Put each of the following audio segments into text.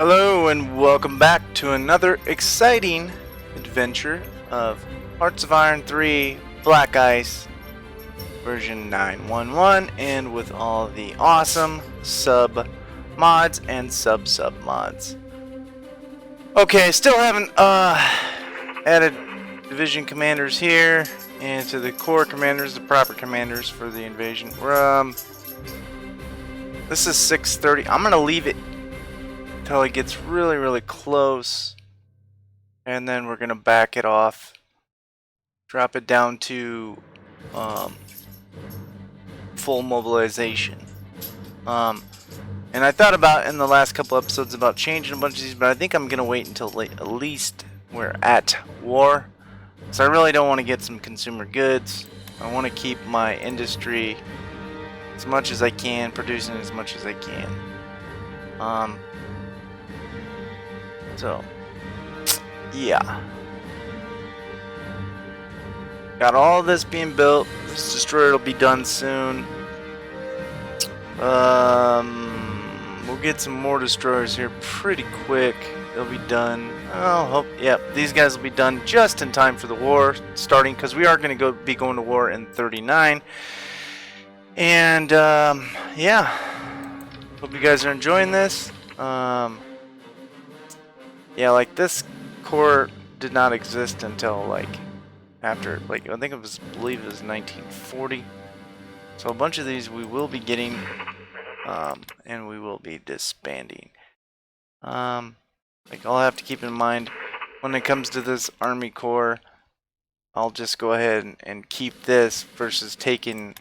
Hello and welcome back to another exciting adventure of Hearts of Iron 3 BlackIce version 9.1.1 and with all the awesome sub mods and sub mods. Okay, still haven't added division commanders here and to the core commanders, the proper commanders for the invasion. This is 6:30. I'm gonna leave it until it gets really close, and then we're gonna back it off, drop it down to full mobilization. And I thought about in the last couple episodes about changing a bunch of these, but I think I'm gonna wait until at least we're at war. So I really don't want to get some consumer goods. I want to keep my industry as much as I can, producing as much as I can. So, yeah. Got all this being built. This destroyer will be done soon. We'll get some more destroyers here pretty quick. They'll be done. I'll hope. Yep, these guys will be done just in time for the war starting, because we are going to be going to war in 39. And yeah, hope you guys are enjoying this. Yeah, like this core did not exist until like after, like I think I believe it was 1940. So a bunch of these we will be getting, and we will be disbanding. Like I'll have to keep in mind when it comes to this army core, I'll just go ahead and keep this versus taking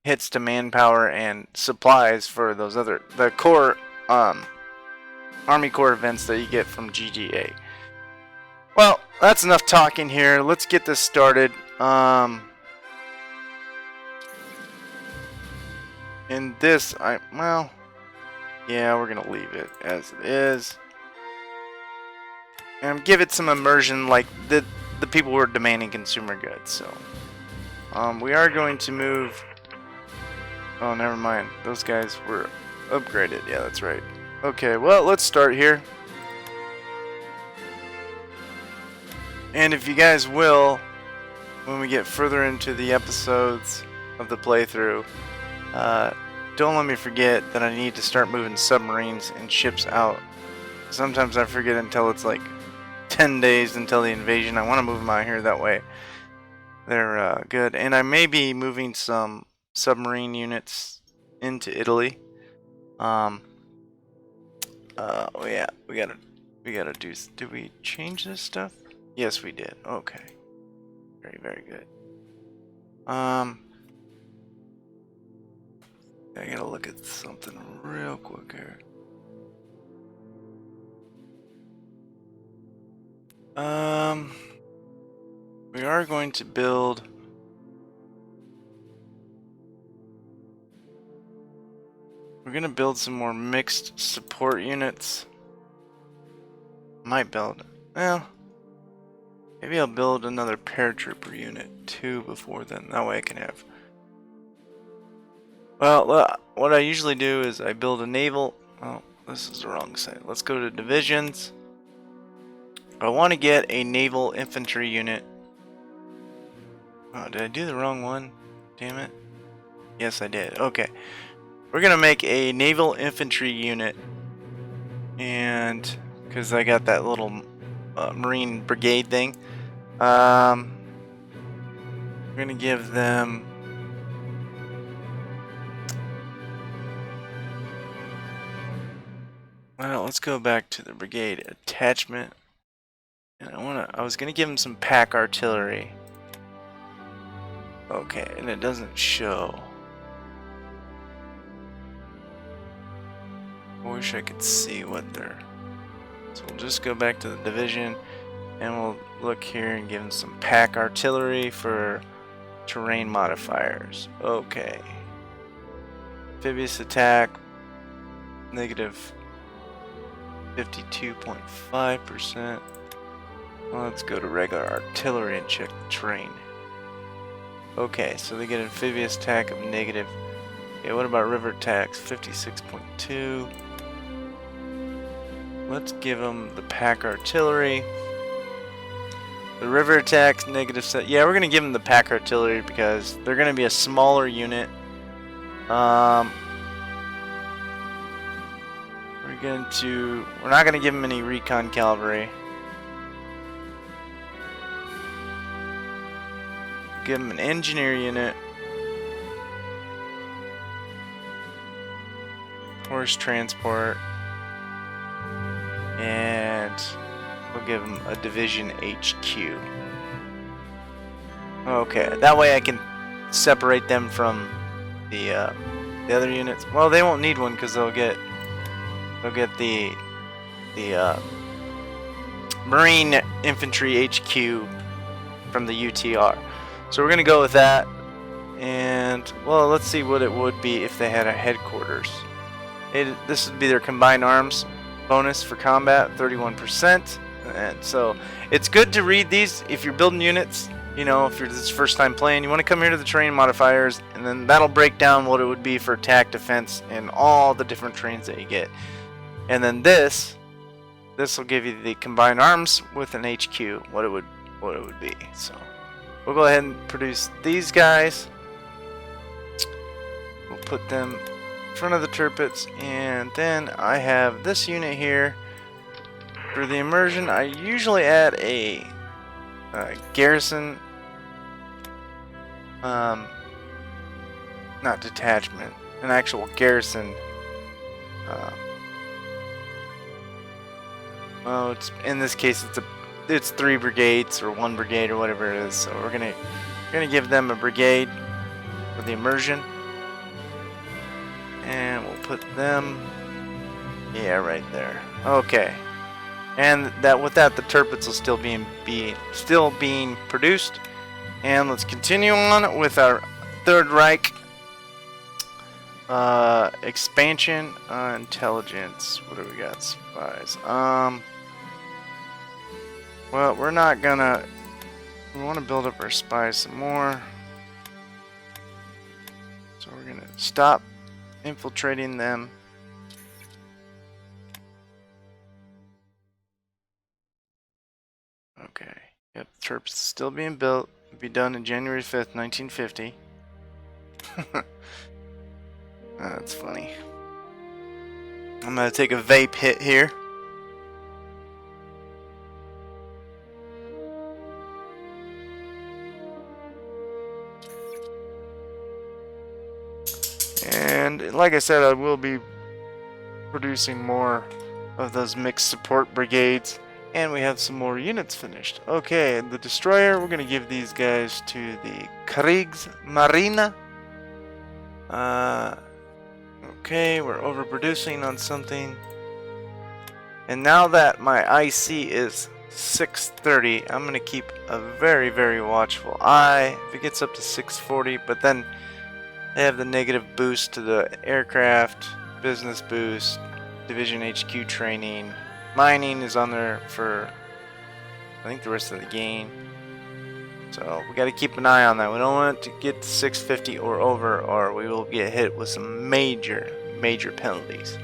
hits to manpower and supplies for those the core Army Corps events that you get from GGA. Well, that's enough talking here. Let's get this started. In this, well, yeah, we're gonna leave it as it is, and give it some immersion, like the people were demanding consumer goods. So, we are going to move. Oh, never mind. Those guys were upgraded. Yeah, that's right. Okay, well, let's start here. And if you guys will, when we get further into the episodes of the playthrough, don't let me forget that I need to start moving submarines and ships out. Sometimes I forget until it's like 10 days until the invasion. I want to move them out here, that way they're good. And I may be moving some submarine units into Italy. Oh yeah, we gotta do. Did we change this stuff? Yes, we did. Okay, very good. I gotta look at something real quick here. We are going to build. We're gonna build some more mixed support units. Might build, well, maybe I'll build another paratrooper unit too before then. That way I can have. Well, what I usually do is I build a naval. Oh, this is the wrong side. Let's go to divisions. I want to get a naval infantry unit. Oh, did I do the wrong one? Damn it. Yes, I did. Okay. We're gonna make a naval infantry unit, and because I got that little marine brigade thing, we're gonna give them. Well, let's go back to the brigade attachment, and I was gonna give them some pack artillery. Okay, and it doesn't show. I wish I could see what they're. So we'll just go back to the division and we'll look here and give them some pack artillery for terrain modifiers. Okay. Amphibious attack, negative 52.5%. Well, let's go to regular artillery and check the terrain. Okay, so they get amphibious attack of negative. Yeah, what about river attacks? 56.2. Let's give them the pack artillery. The river attacks, negative set. Yeah, we're going to give them the pack artillery because they're going to be a smaller unit. We're not going to give them any recon cavalry. Give them an engineer unit. Horse transport. And we'll give them a division HQ. Okay, that way I can separate them from the other units. Well, they won't need one because they'll get the Marine Infantry HQ from the UTR. So we're gonna go with that, and well, let's see what it would be if they had a headquarters. This would be their combined arms bonus for combat, 31%. And so it's good to read these if you're building units. You know, if you're this first time playing, you want to come here to the terrain modifiers, and then that'll break down what it would be for attack, defense, and all the different trains that you get. And then this will give you the combined arms with an HQ, what it would be. So we'll go ahead and produce these guys. We'll put them in front of the turpets, and then I have this unit here. For the immersion, I usually add a garrison, not detachment, an actual garrison. Well, it's in this case it's 3 brigades or 1 brigade or whatever it is. So we're gonna give them a brigade for the immersion, and we'll put them, yeah, right there. Okay. And with that, the turpets will still being produced. And let's continue on with our Third Reich expansion. Intelligence. What do we got? Spies. Well, we're not gonna. We want to build up our spies some more. So we're gonna stop infiltrating them. Okay. Yep, Terps is still being built. It'll be done in January 5th, 1950. That's funny. I'm gonna take a vape hit here. And like I said, I will be producing more of those mixed support brigades. And we have some more units finished. Okay, the destroyer, we're going to give these guys to the Kriegsmarine. Okay, we're overproducing on something. And now that my IC is 630, I'm going to keep a very, very watchful eye. If it gets up to 640, but then they have the negative boost to the aircraft, business boost, division HQ training. Mining is on there for, I think, the rest of the game. So we got to keep an eye on that. We don't want it to get to 650 or over, or we will get hit with some major penalties.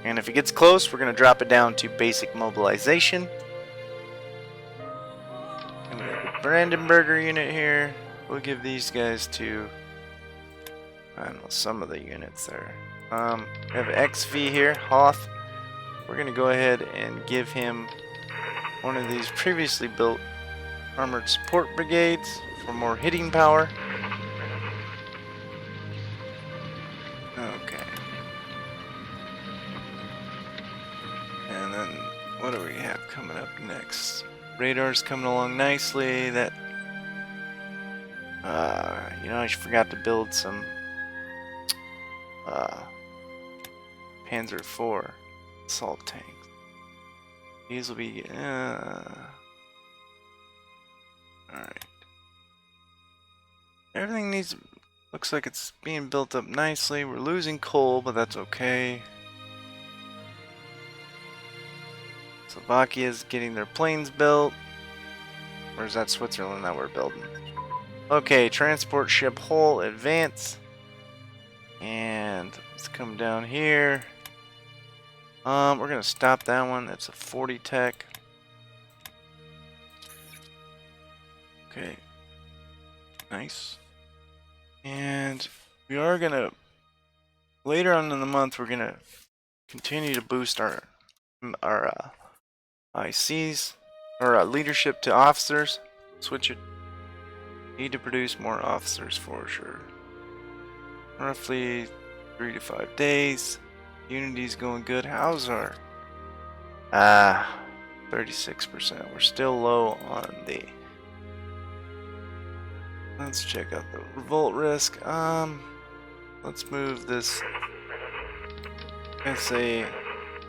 And if it gets close, we're going to drop it down to basic mobilization. And we have the Brandenburger unit here. We'll give these guys to, I don't know, some of the units there. We have XV here, Hoth. We're going to go ahead and give him one of these previously built armored support brigades for more hitting power. Okay. And then what do we have coming up next? Radar's coming along nicely. That, you know, I forgot to build some Panzer IV assault tanks. These will be alright. Everything looks like it's being built up nicely. We're losing coal, but that's okay. Slovakia is getting their planes built. Or is that Switzerland that we're building? Okay, transport ship hull advance. And let's come down here. We're gonna stop that one. That's a 40 tech. Okay. Nice. And we are gonna later on in the month we're gonna continue to boost our ICs or leadership to officers. Switch it. Need to produce more officers for sure. Roughly 3 to 5 days. Unity's going good. How's our 36%. We're still low on the. Let's check out the revolt risk. Let's move this SA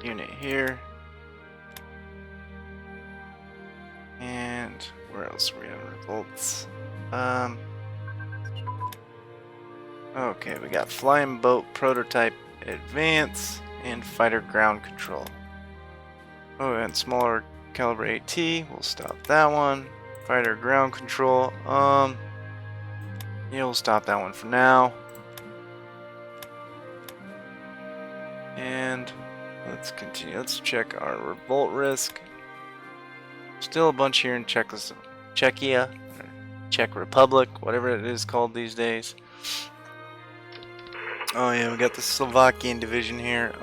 unit here. And where else are we on revolts? Okay, we got flying boat prototype advance and fighter ground control. Oh, and smaller caliber AT. We'll stop that one. Fighter ground control. Yeah, we'll stop that one for now. And let's continue. Let's check our revolt risk. Still a bunch here in Czechia, or Czech Republic, whatever it is called these days. Oh yeah, we got the Slovakian division here.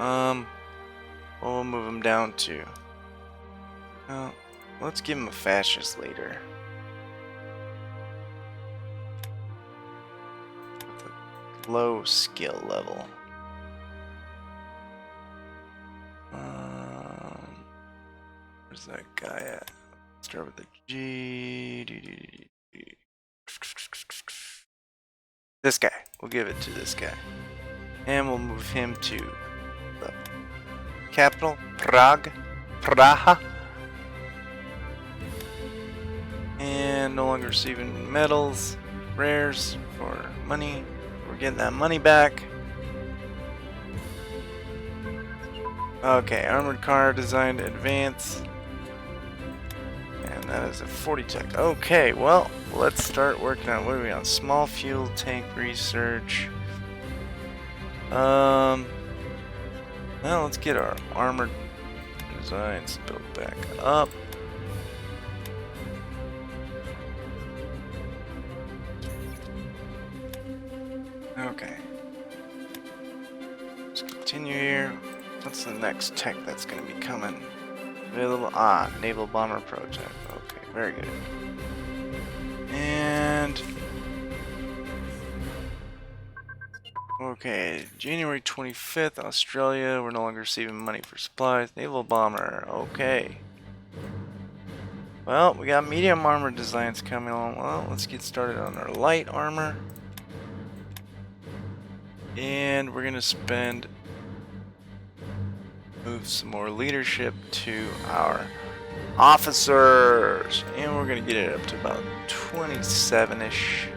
We'll move them down to. Let's give him a fascist leader. With a low skill level. Where's that guy at? Start with the G. This guy. We'll give it to this guy. And we'll move him to the capital, Praha. And no longer receiving medals, rares for money. We're getting that money back. Okay, armored car designed advance. And that is a 40 tech. Okay, well, let's start working on what are we on? Small fuel tank research. Well, let's get our armored designs built back up. Okay. Let's continue here. What's the next tech that's going to be coming? Available? Naval bomber prototype. Okay, very good. And okay, January 25th, Australia. We're no longer receiving money for supplies. Naval bomber. Okay. Well, we got medium armor designs coming along. Well, let's get started on our light armor. And we're gonna move some more leadership to our officers. And we're gonna get it up to about 27-ish.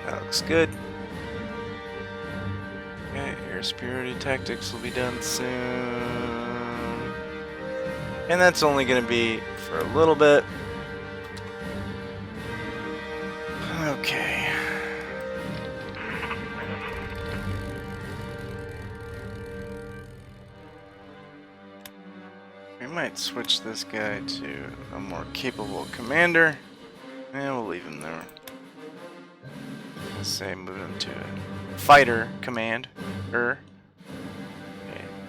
That looks good. Okay, air superiority tactics will be done soon. And that's only gonna be for a little bit. Okay. We might switch this guy to a more capable commander. And we'll leave him there. Let's say move him to a fighter command. Okay.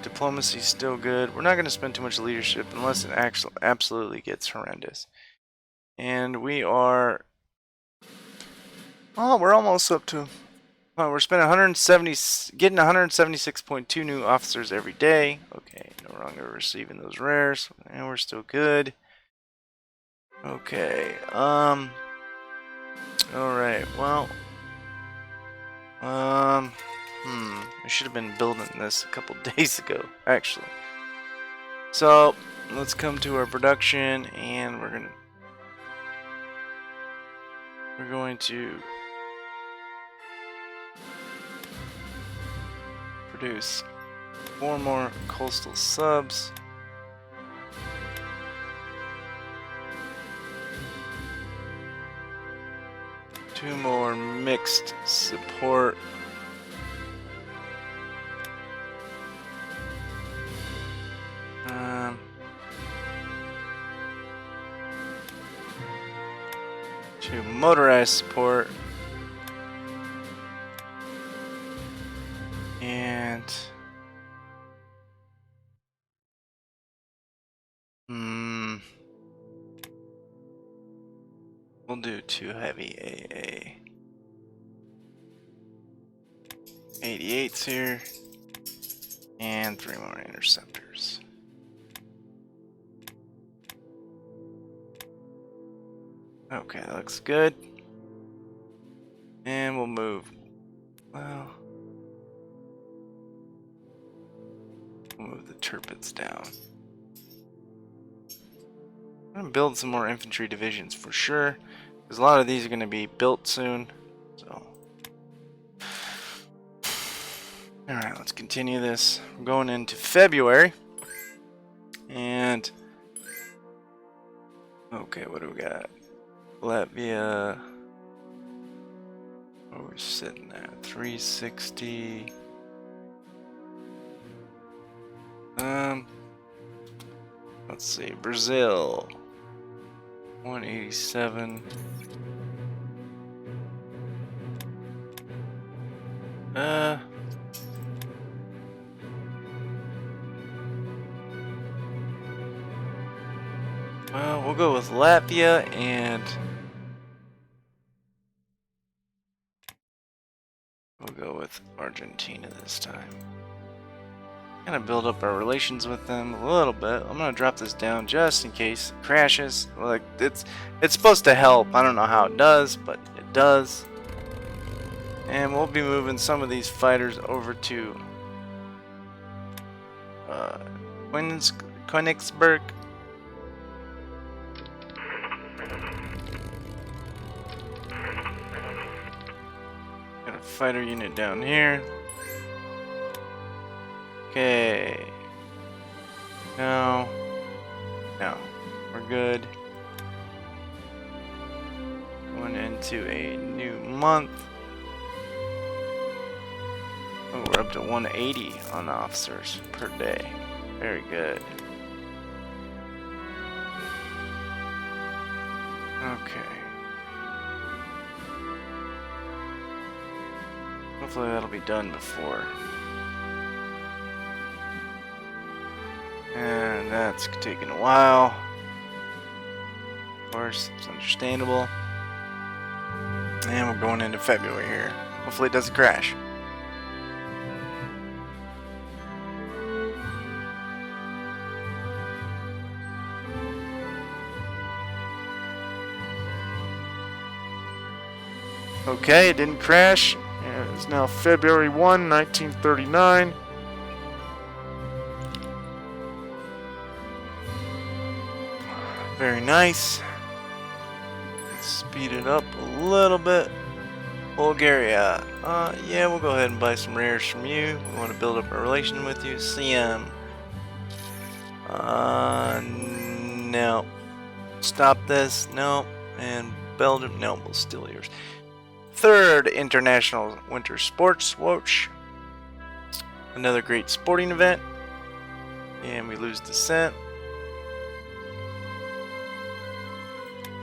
Diplomacy's still good. We're not going to spend too much leadership unless it actually absolutely gets horrendous. And we are. Oh, we're almost up to. We're spending 170, getting 176.2 new officers every day. Okay, no longer receiving those rares, and we're still good. Okay, all right. Well, I should have been building this a couple days ago, actually. So let's come to our production, and we're going to produce 4 more coastal subs. Two more mixed support. to motorized support. And we'll do 2 heavy AA. 88s here. And 3 more interceptors. Okay, that looks good. And we'll move. Well, we'll move the turpits down. I'm gonna build some more infantry divisions for sure, because a lot of these are gonna be built soon. So, all right, let's continue this. We're going into February, and okay, what do we got? Latvia. What are we sitting at? 360. Let's see. Brazil. 187. Well, we'll go with Latvia and we'll go with Argentina this time. Gonna build up our relations with them a little bit. I'm gonna drop this down just in case it crashes. Like it's supposed to help. I don't know how it does, but it does. And we'll be moving some of these fighters over to Königsberg. Got a fighter unit down here. Okay. No, we're good. Going into a new month. Oh, we're up to 180 on officers per day. Very good. Okay. Hopefully that'll be done before. And that's taking a while. Of course, it's understandable. And we're going into February here. Hopefully it doesn't crash. Okay, it didn't crash. And it's now February 1, 1939. Very nice. Let's speed it up a little bit. Bulgaria. Yeah, we'll go ahead and buy some rares from you. We want to build up a relation with you. CM. No. Stop this. No. And Belgium. No, we'll steal yours. Third International Winter Sports Watch. Another great sporting event. And we lose descent.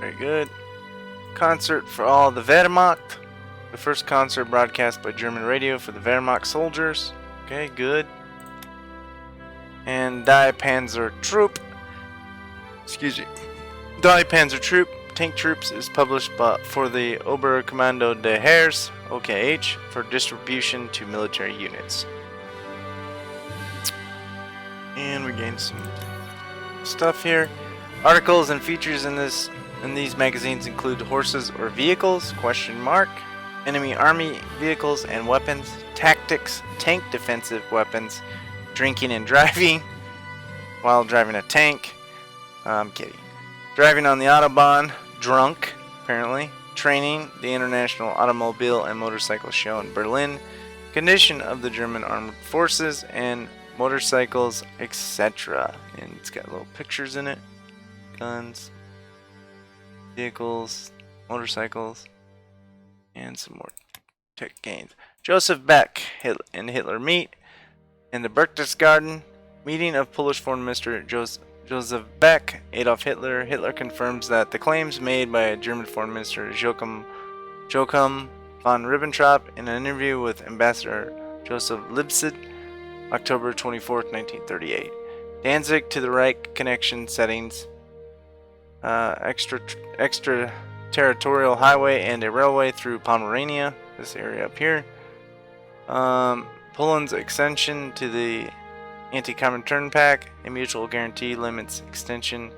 Very good. Concert for all the Wehrmacht. The first concert broadcast by German radio for the Wehrmacht soldiers. Okay, good. And Die Panzer Troop. Excuse me. Die Panzer Troop. Tank Troops is published for the Oberkommando des Heers, OKH, for distribution to military units. And we gained some stuff here. Articles and features in these magazines include horses or vehicles, ? Enemy army vehicles and weapons, tactics, tank defensive weapons, drinking and driving while driving a tank. I'm kidding. Driving on the Autobahn, drunk, apparently. Training, the International Automobile and Motorcycle Show in Berlin. Condition of the German Armed Forces and motorcycles, etc. And it's got little pictures in it. Guns, vehicles, motorcycles, and some more tech gains. Joseph Beck and Hitler meet in the Berchtesgaden. Meeting of Polish Foreign Minister Joseph Beck, Adolf Hitler. Hitler confirms that the claims made by German Foreign Minister Joachim von Ribbentrop in an interview with Ambassador Joseph Lipset, October 24, 1938. Danzig to the Reich connection settings, extraterritorial highway and a railway through Pomerania, this area up here. Poland's extension to the Anti-Comintern Pact, a mutual guarantee limits extension.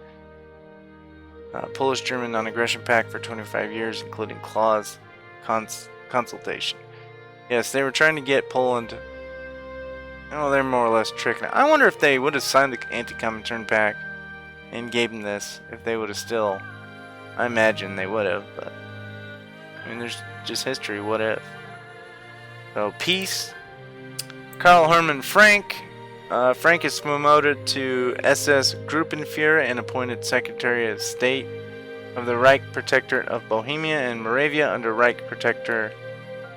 Polish-German non-aggression pact for 25 years, including clause consultation. Yes, they were trying to get Poland. Oh, they're more or less tricking it. I wonder if they would have signed the Anti-Comintern Pact and gave them this, if they would have still. I imagine they would have, but I mean, there's just history. What if? So peace. Karl Hermann Frank. Frank is promoted to SS Gruppenführer and appointed Secretary of State of the Reich Protectorate of Bohemia and Moravia under Reich Protector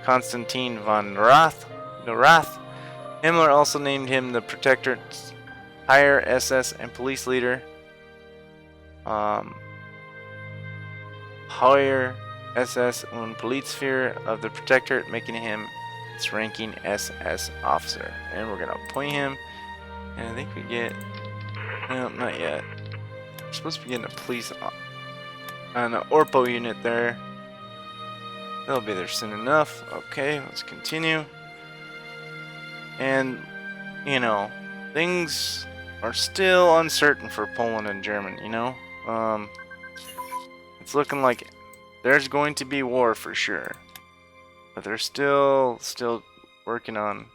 Konstantin von Rath. Himmler also named him the Protectorate's higher SS and police leader. Higher SS und Polizeiführer of the Protectorate, making him its ranking SS officer. And we're going to appoint him. And I think we get... No, not yet. We're supposed to be getting a police... an Orpo unit there. They'll be there soon enough. Okay, let's continue. And, you know, things are still uncertain for Poland and Germany, you know? It's looking like there's going to be war for sure. But they're still working on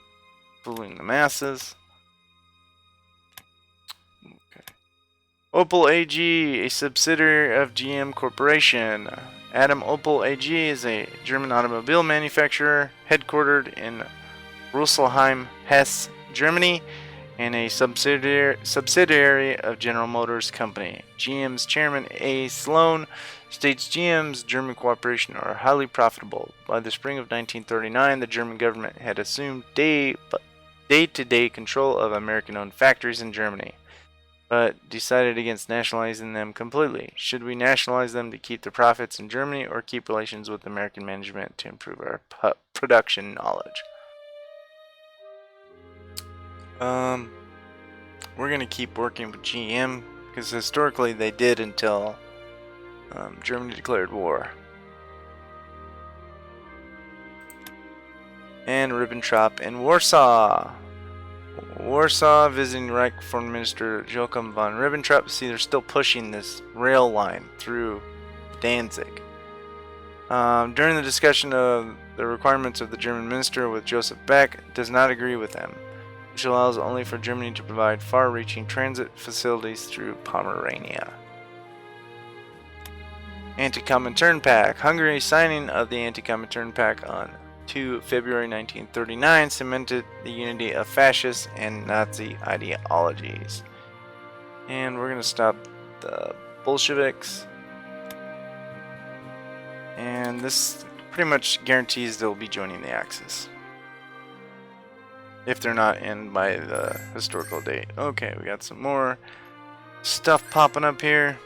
fooling the masses. Okay. Opel AG, a subsidiary of GM Corporation. Adam Opel AG is a German automobile manufacturer headquartered in Rüsselsheim, Hesse, Germany, and a subsidiary of General Motors Company. GM's chairman A. Sloan states GM's German cooperation are highly profitable. By the spring of 1939, the German government had assumed day-to-day control of American-owned factories in Germany, but decided against nationalizing them completely. Should we nationalize them to keep the profits in Germany or keep relations with American management to improve our production knowledge? We're going to keep working with GM because historically they did until Germany declared war. And Ribbentrop in Warsaw. Warsaw visiting Reich Foreign Minister Joachim von Ribbentrop. See, they're still pushing this rail line through Danzig. During the discussion of the requirements of the German minister with Joseph Beck, does not agree with them, which allows only for Germany to provide far-reaching transit facilities through Pomerania. Anti-Comintern Pact. Hungary's signing of the Anti-Comintern Pact on 2 February 1939 cemented the unity of fascist and Nazi ideologies. And we're going to stop the Bolsheviks. And this pretty much guarantees they'll be joining the Axis, if they're not in by the historical date. Okay, we got some more stuff popping up here.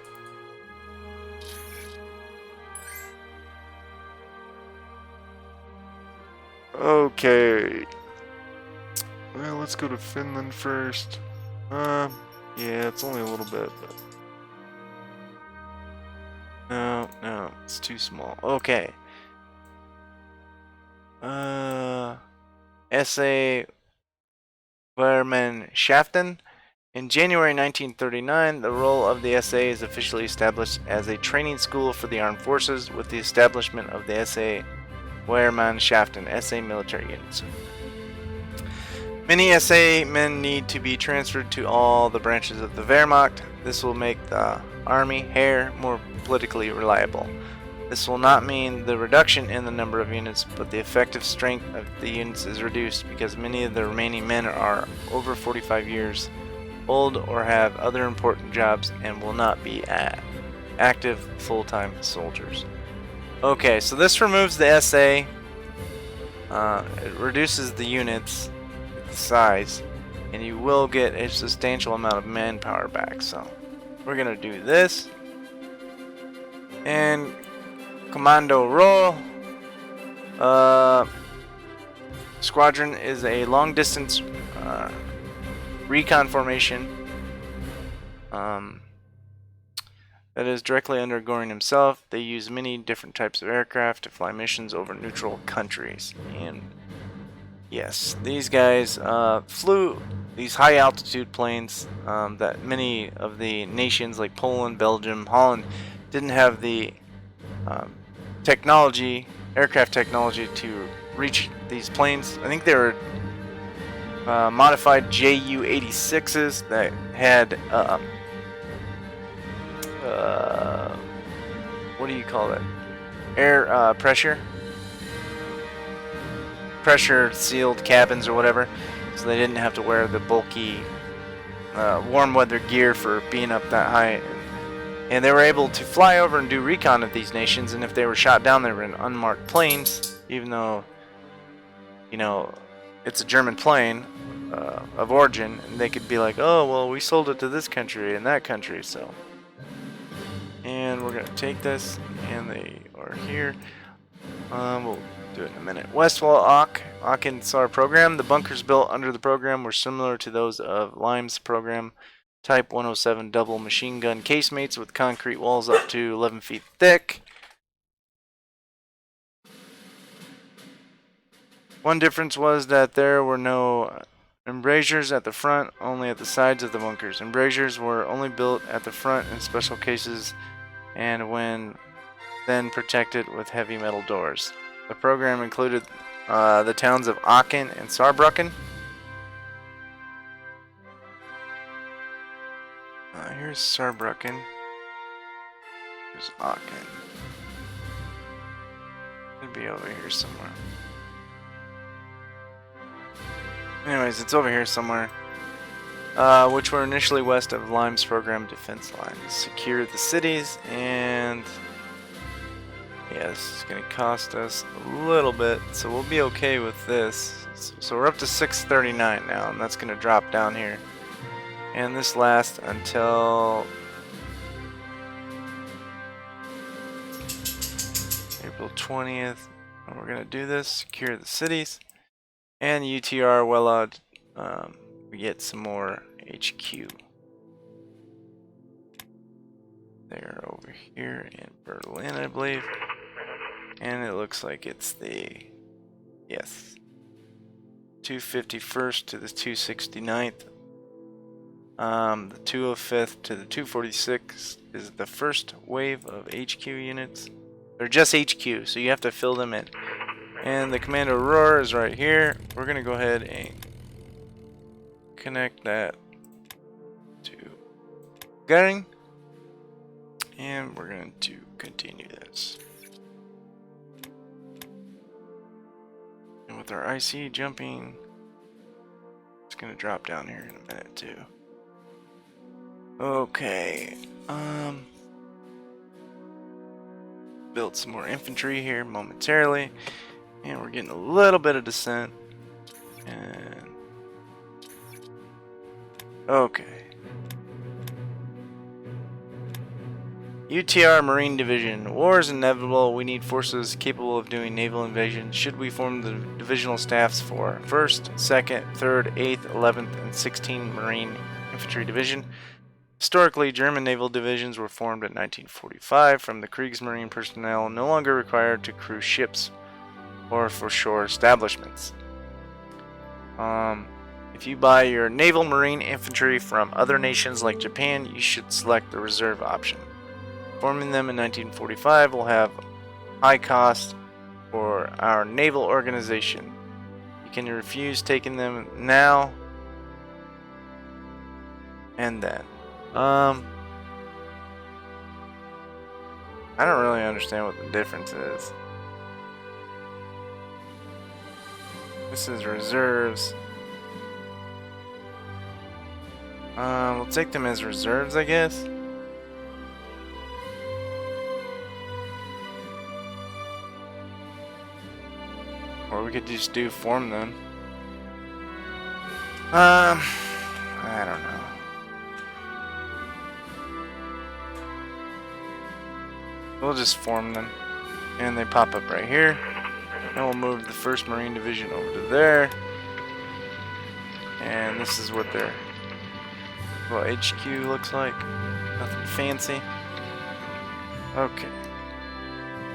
Okay. Well, let's go to Finland first. Yeah, it's only a little bit, but... No, it's too small. Okay. SA Wehrmannschaften. In January 1939, the role of the SA is officially established as a training school for the armed forces with the establishment of the SA Wehrmannschaften, SA military units. Many SA men need to be transferred to all the branches of the Wehrmacht. This will make the Army, Heer, more politically reliable. This will not mean the reduction in the number of units, but the effective strength of the units is reduced because many of the remaining men are over 45 years old or have other important jobs and will not be active full-time soldiers. Okay, so this removes the SA. It reduces the units, the size, and you will get a substantial amount of manpower back. So we're gonna do this. And commando roll. Squadron is a long distance recon formation. That is directly under Goring himself. They use many different types of aircraft to fly missions over neutral countries. And yes, these guys flew these high altitude planes that many of the nations like Poland, Belgium, Holland didn't have the technology, aircraft technology to reach these planes. I think they were modified Ju-86s that had what do you call it? Air pressure sealed cabins or whatever, so they didn't have to wear the bulky warm weather gear for being up that high. And they were able to fly over and do recon of these nations, and if they were shot down, they were in unmarked planes, even though, you know, it's a German plane of origin, and they could be like, oh, well, we sold it to this country and that country, so. And we're going to take this, and they are here. We'll do it in a minute. Westwall Aachen SAR program. The bunkers built under the program were similar to those of Lime's program. Type 107 double machine gun casemates with concrete walls up to 11 feet thick. One difference was that there were no embrasures at the front, only at the sides of the bunkers. Embrasures were only built at the front in special cases and when then protected with heavy metal doors. The program included the towns of Aachen and Saarbrücken. Here's Saarbrücken. Here's Aachen. It'd be over here somewhere. Anyways, it's over here somewhere. Which were initially west of Lime's program defense lines. Secure the cities, and yes, it's going to cost us a little bit, so we'll be okay with this. So we're up to 639 now, and that's going to drop down here. And this lasts until April 20th. And we're going to do this, secure the cities. And UTR Wellad, we get some more HQ. They're over here in Berlin, I believe. And it looks like it's the, yes, 251st to the 269th. The 205th to the 246th is the first wave of HQ units. They're just HQ, so you have to fill them in. And the Commando Roar is right here. We're going to go ahead and connect that to Goering. And we're going to continue this. And with our IC jumping, it's going to drop down here in a minute too. Okay. Build some more infantry here momentarily. And we're getting a little bit of descent. And okay. UTR Marine Division. War is inevitable. We need forces capable of doing naval invasion. Should we form the divisional staffs for 1st, 2nd, 3rd, 8th, 11th, and 16th Marine Infantry Division? Historically, German naval divisions were formed in 1945 from the Kriegsmarine personnel no longer required to crew ships or for shore establishments. If you buy your naval marine infantry from other nations like Japan, you should select the reserve option. Forming them in 1945 will have high cost for our naval organization. You can refuse taking them now and then. I don't really understand what the difference is. This is reserves. We'll take them as reserves, I guess. Or we could just do form them. I don't know. We'll just form them. And they pop up right here. And we'll move the 1st Marine Division over to there. And this is what their HQ looks like. Nothing fancy. Okay.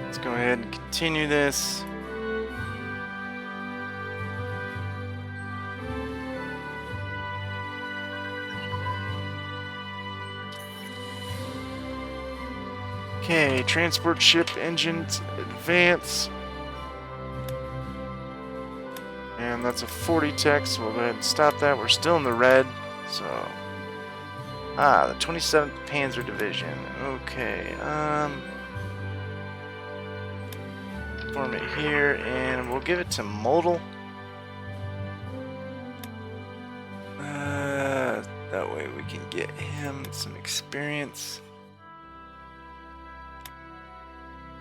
Let's go ahead and continue this. Okay, transport ship engines advance. And that's a 40 tech, so we'll go ahead and stop that. We're still in the red, so... the 27th Panzer Division. Okay, form it here, and we'll give it to Modal. That way we can get him some experience.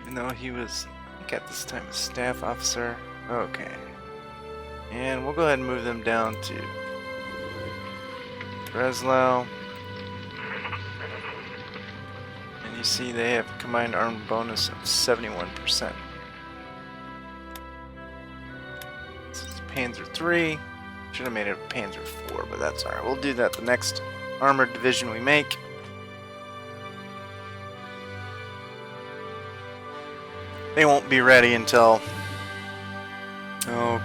Even though he was, I think at this time, a staff officer. Okay. And we'll go ahead and move them down to Breslau. And you see they have a combined armed bonus of 71%. This is Panzer III. Should have made it a Panzer IV, but that's alright. We'll do that the next armored division we make. They won't be ready until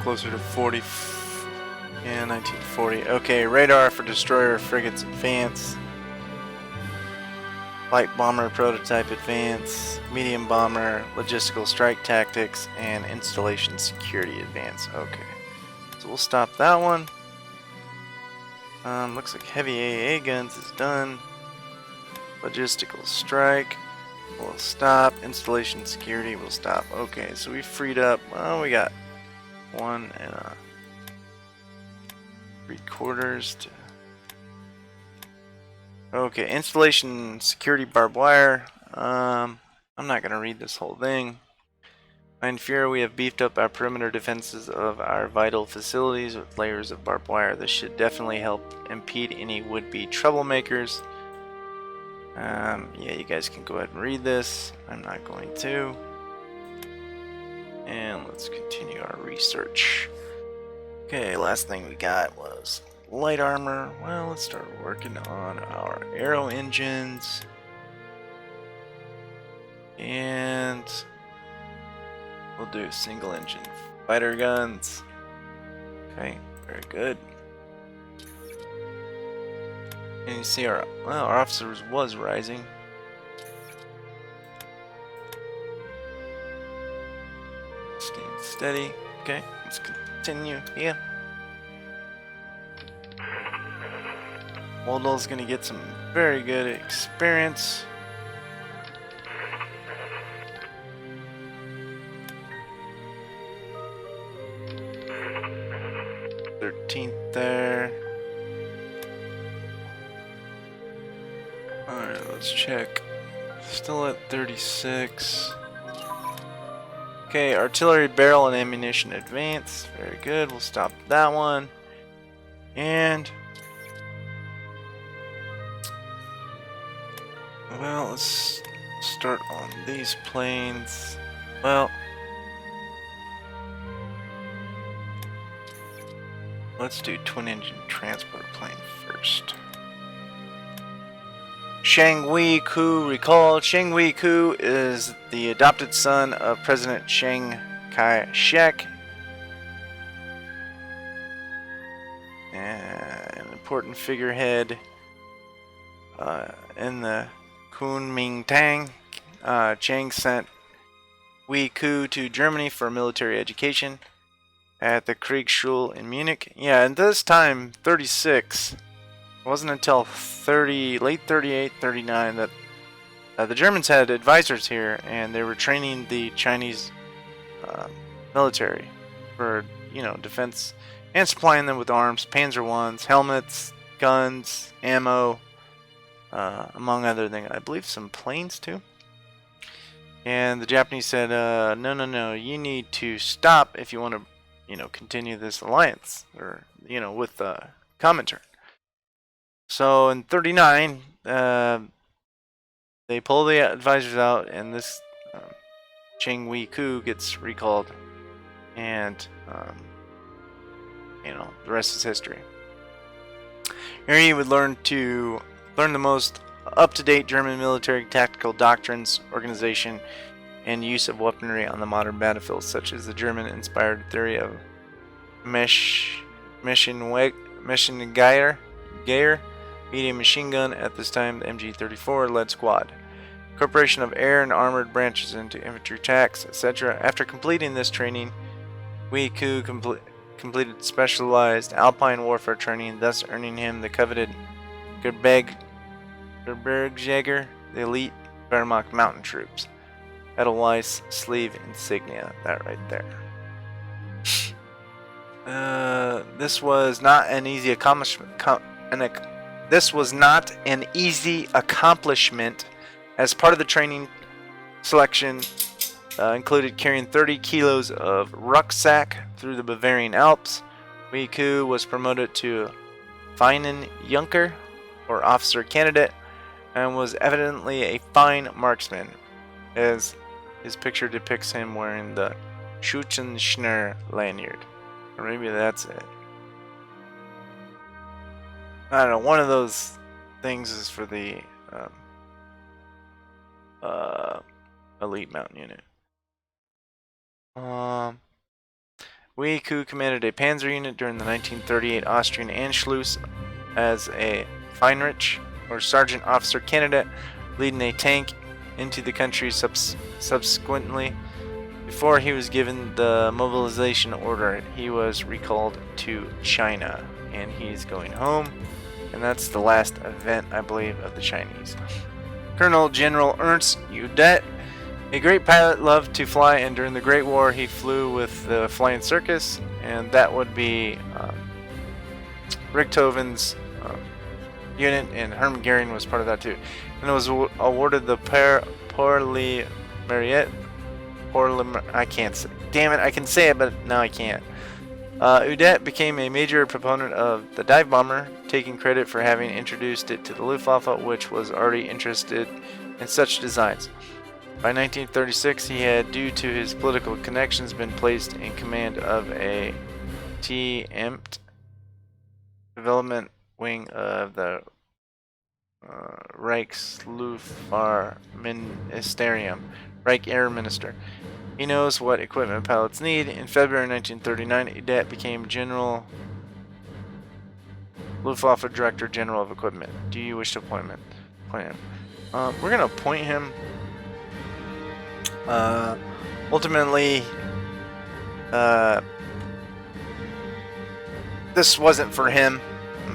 closer to 1940. Okay, radar for destroyer frigates advance. Light bomber prototype advance. Medium bomber, logistical strike tactics, and installation security advance. Okay, so we'll stop that one. Looks like heavy AA guns is done. Logistical strike. We'll stop. Installation security will stop. Okay, so we freed up. Well, we got 1 and 3/4 to. Okay, installation security barbed wire. I'm not gonna read this whole thing. In Fury, we have beefed up our perimeter defenses of our vital facilities with layers of barbed wire. This should definitely help impede any would-be troublemakers. Yeah, you guys can go ahead and read this. I'm not going to. And let's continue our research. Okay, last thing we got was light armor. Well, let's start working on our aero engines. And we'll do single engine fighter guns. Okay, very good. And you see our officers was rising. Staying steady. Okay, let's continue here. Moldal's gonna get some very good experience. There. Alright, let's check. Still at 36. Okay, artillery barrel and ammunition advance. Very good. We'll stop that one. And well, let's start on these planes. Well, let's do twin-engine transport plane first. Chiang Wei-kuo, recall, Chiang Wei-kuo is the adopted son of President Chiang Kai-shek. An important figurehead in the Kuomintang. Chiang sent Wei-kuo to Germany for military education at the Kriegschule in Munich. Yeah, and this time, 36. It wasn't until late 38, 39 that the Germans had advisors here, and they were training the Chinese military for, defense, and supplying them with arms, Panzer Is, helmets, guns, ammo, among other things. I believe some planes too. And the Japanese said, no, you need to stop if you want to, continue this alliance, or, with the Comintern. So in 39, they pull the advisors out, and this Cheng Wei Ku gets recalled, and the rest is history. Here he would learn the most up-to-date German military tactical doctrines, organization, and use of weaponry on the modern battlefield, such as the German-inspired theory of Maschinengewehr, medium machine gun, at this time the MG-34 lead squad, incorporation of air and armored branches into infantry attacks, etc. After completing this training, Wei Ku completed specialized alpine warfare training, thus earning him the coveted Gebirgsjäger, the elite Wehrmacht mountain troops. Edelweiss sleeve insignia, that right there. This was not an easy accomplishment. As part of the training selection, included carrying 30 kilos of rucksack through the Bavarian Alps. Wei Ku was promoted to Feinenjunker, or officer candidate, and was evidently a fine marksman, as his picture depicts him wearing the Schützenschnur lanyard. Or maybe that's it. I don't know, one of those things is for the elite mountain unit. Wei Ku commanded a panzer unit during the 1938 Austrian Anschluss as a Feinrich, or sergeant officer candidate, leading a tank into the country subsequently. Before he was given the mobilization order, he was recalled to China, and he's going home, and that's the last event, I believe, of the Chinese. Colonel General Ernst Udet, a great pilot, loved to fly, and during the Great War he flew with the Flying Circus, and that would be Richthofen's unit, and Hermann Goering was part of that too. And it was awarded the Pour le Mérite. I can't say. Damn it, I can say it, but now I can't. Udet became a major proponent of the dive bomber, taking credit for having introduced it to the Luftwaffe, which was already interested in such designs. By 1936, he had, due to his political connections, been placed in command of a T-Emt development wing of the Reichsluftfahrtministerium, Reich Air Minister. He knows what equipment pilots need. In February 1939, Udet became General Luftwaffe Director General of Equipment. Do you wish to appoint him? We're going to appoint him. Ultimately, this wasn't for him.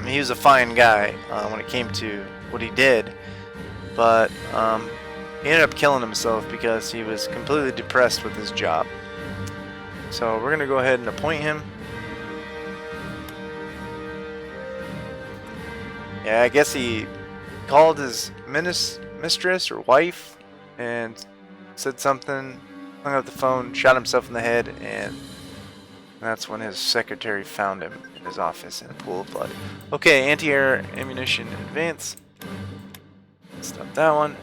He was a fine guy when it came to what he did, but he ended up killing himself because he was completely depressed with his job. So we're going to go ahead and appoint him. Yeah, I guess he called his mistress or wife and said something, hung up the phone, shot himself in the head, and that's when his secretary found him in his office in a pool of blood. Okay, anti-air ammunition advance. Stop that one.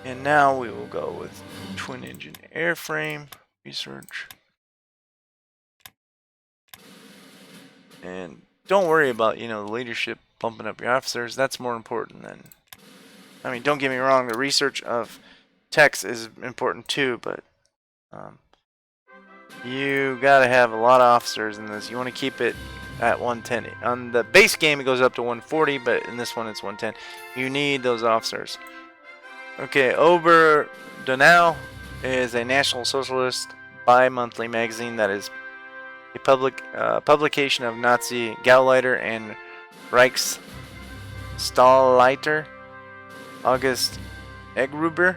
And now we will go with twin engine airframe research. And don't worry about, the leadership bumping up your officers. That's more important than, don't get me wrong, the research of text is important too, but you gotta have a lot of officers in this. You want to keep it at 110. On the base game, it goes up to 140, but in this one, it's 110. You need those officers. Okay, Ober Donau is a National Socialist bi-monthly magazine that is a publication of Nazi Gauleiter and Reichsstahlleiter August Eggruber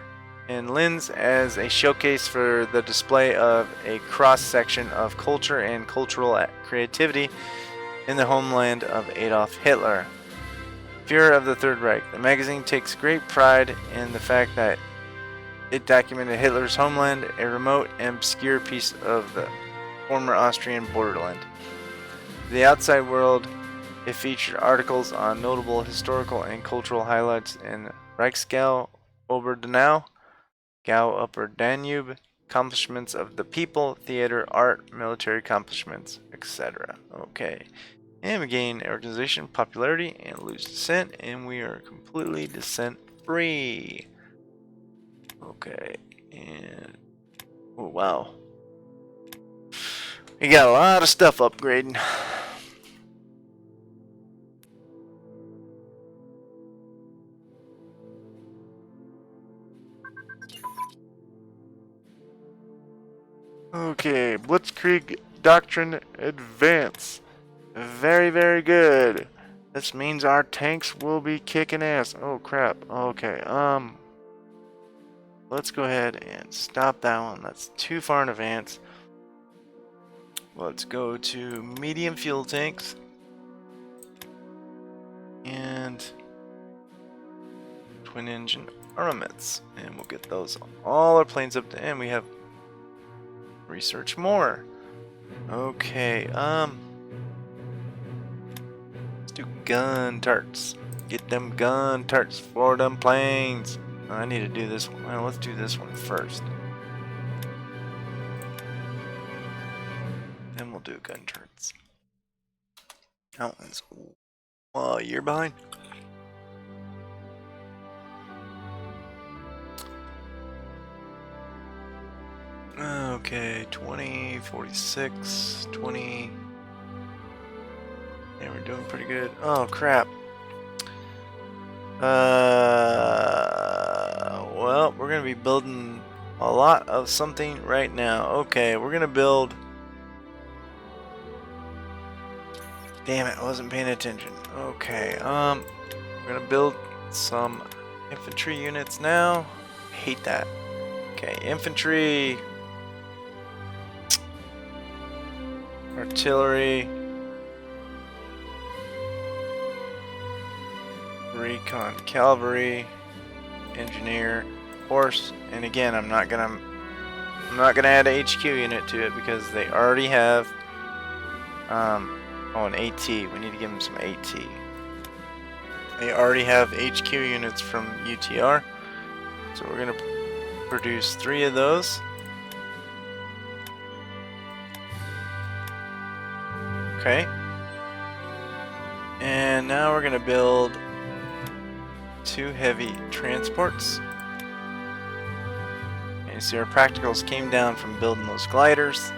and Linz as a showcase for the display of a cross-section of culture and cultural creativity in the homeland of Adolf Hitler. Führer of the Third Reich. The magazine takes great pride in the fact that it documented Hitler's homeland, a remote and obscure piece of the former Austrian borderland. To the outside world, it featured articles on notable historical and cultural highlights in Reichsgau, Oberdonau, Gau Upper Danube, accomplishments of the people, theater, art, military accomplishments, etc. Okay. And we gain organization, popularity, and lose dissent, and we are completely dissent free. Okay. And oh wow. We got a lot of stuff upgrading. Okay, Blitzkrieg Doctrine Advance. Very, very good. This means our tanks will be kicking ass. Oh crap. Okay, let's go ahead and stop that one. That's too far in advance. Let's go to medium fuel tanks. And twin engine armaments. And we'll get those all our planes up to, and we have research more. Okay, let's do gun turrets. Get them gun turrets for them planes. I need to do this one. Well, let's do this one first. Then we'll do gun turrets. That one's a year behind. Okay, 20, 46, 20. Yeah, we're doing pretty good. Oh, crap. Well, we're going to be building a lot of something right now. Okay, we're going to build... Damn it, I wasn't paying attention. Okay, we're going to build some infantry units now. Hate that. Okay, infantry... Artillery, recon, cavalry, engineer, horse, and again, I'm not gonna add a HQ unit to it because they already have an AT. We need to give them some AT. They already have HQ units from UTR, so we're gonna produce 3 of those. Okay. And now we're gonna build 2 heavy transports. And you see our practicals came down from building those gliders.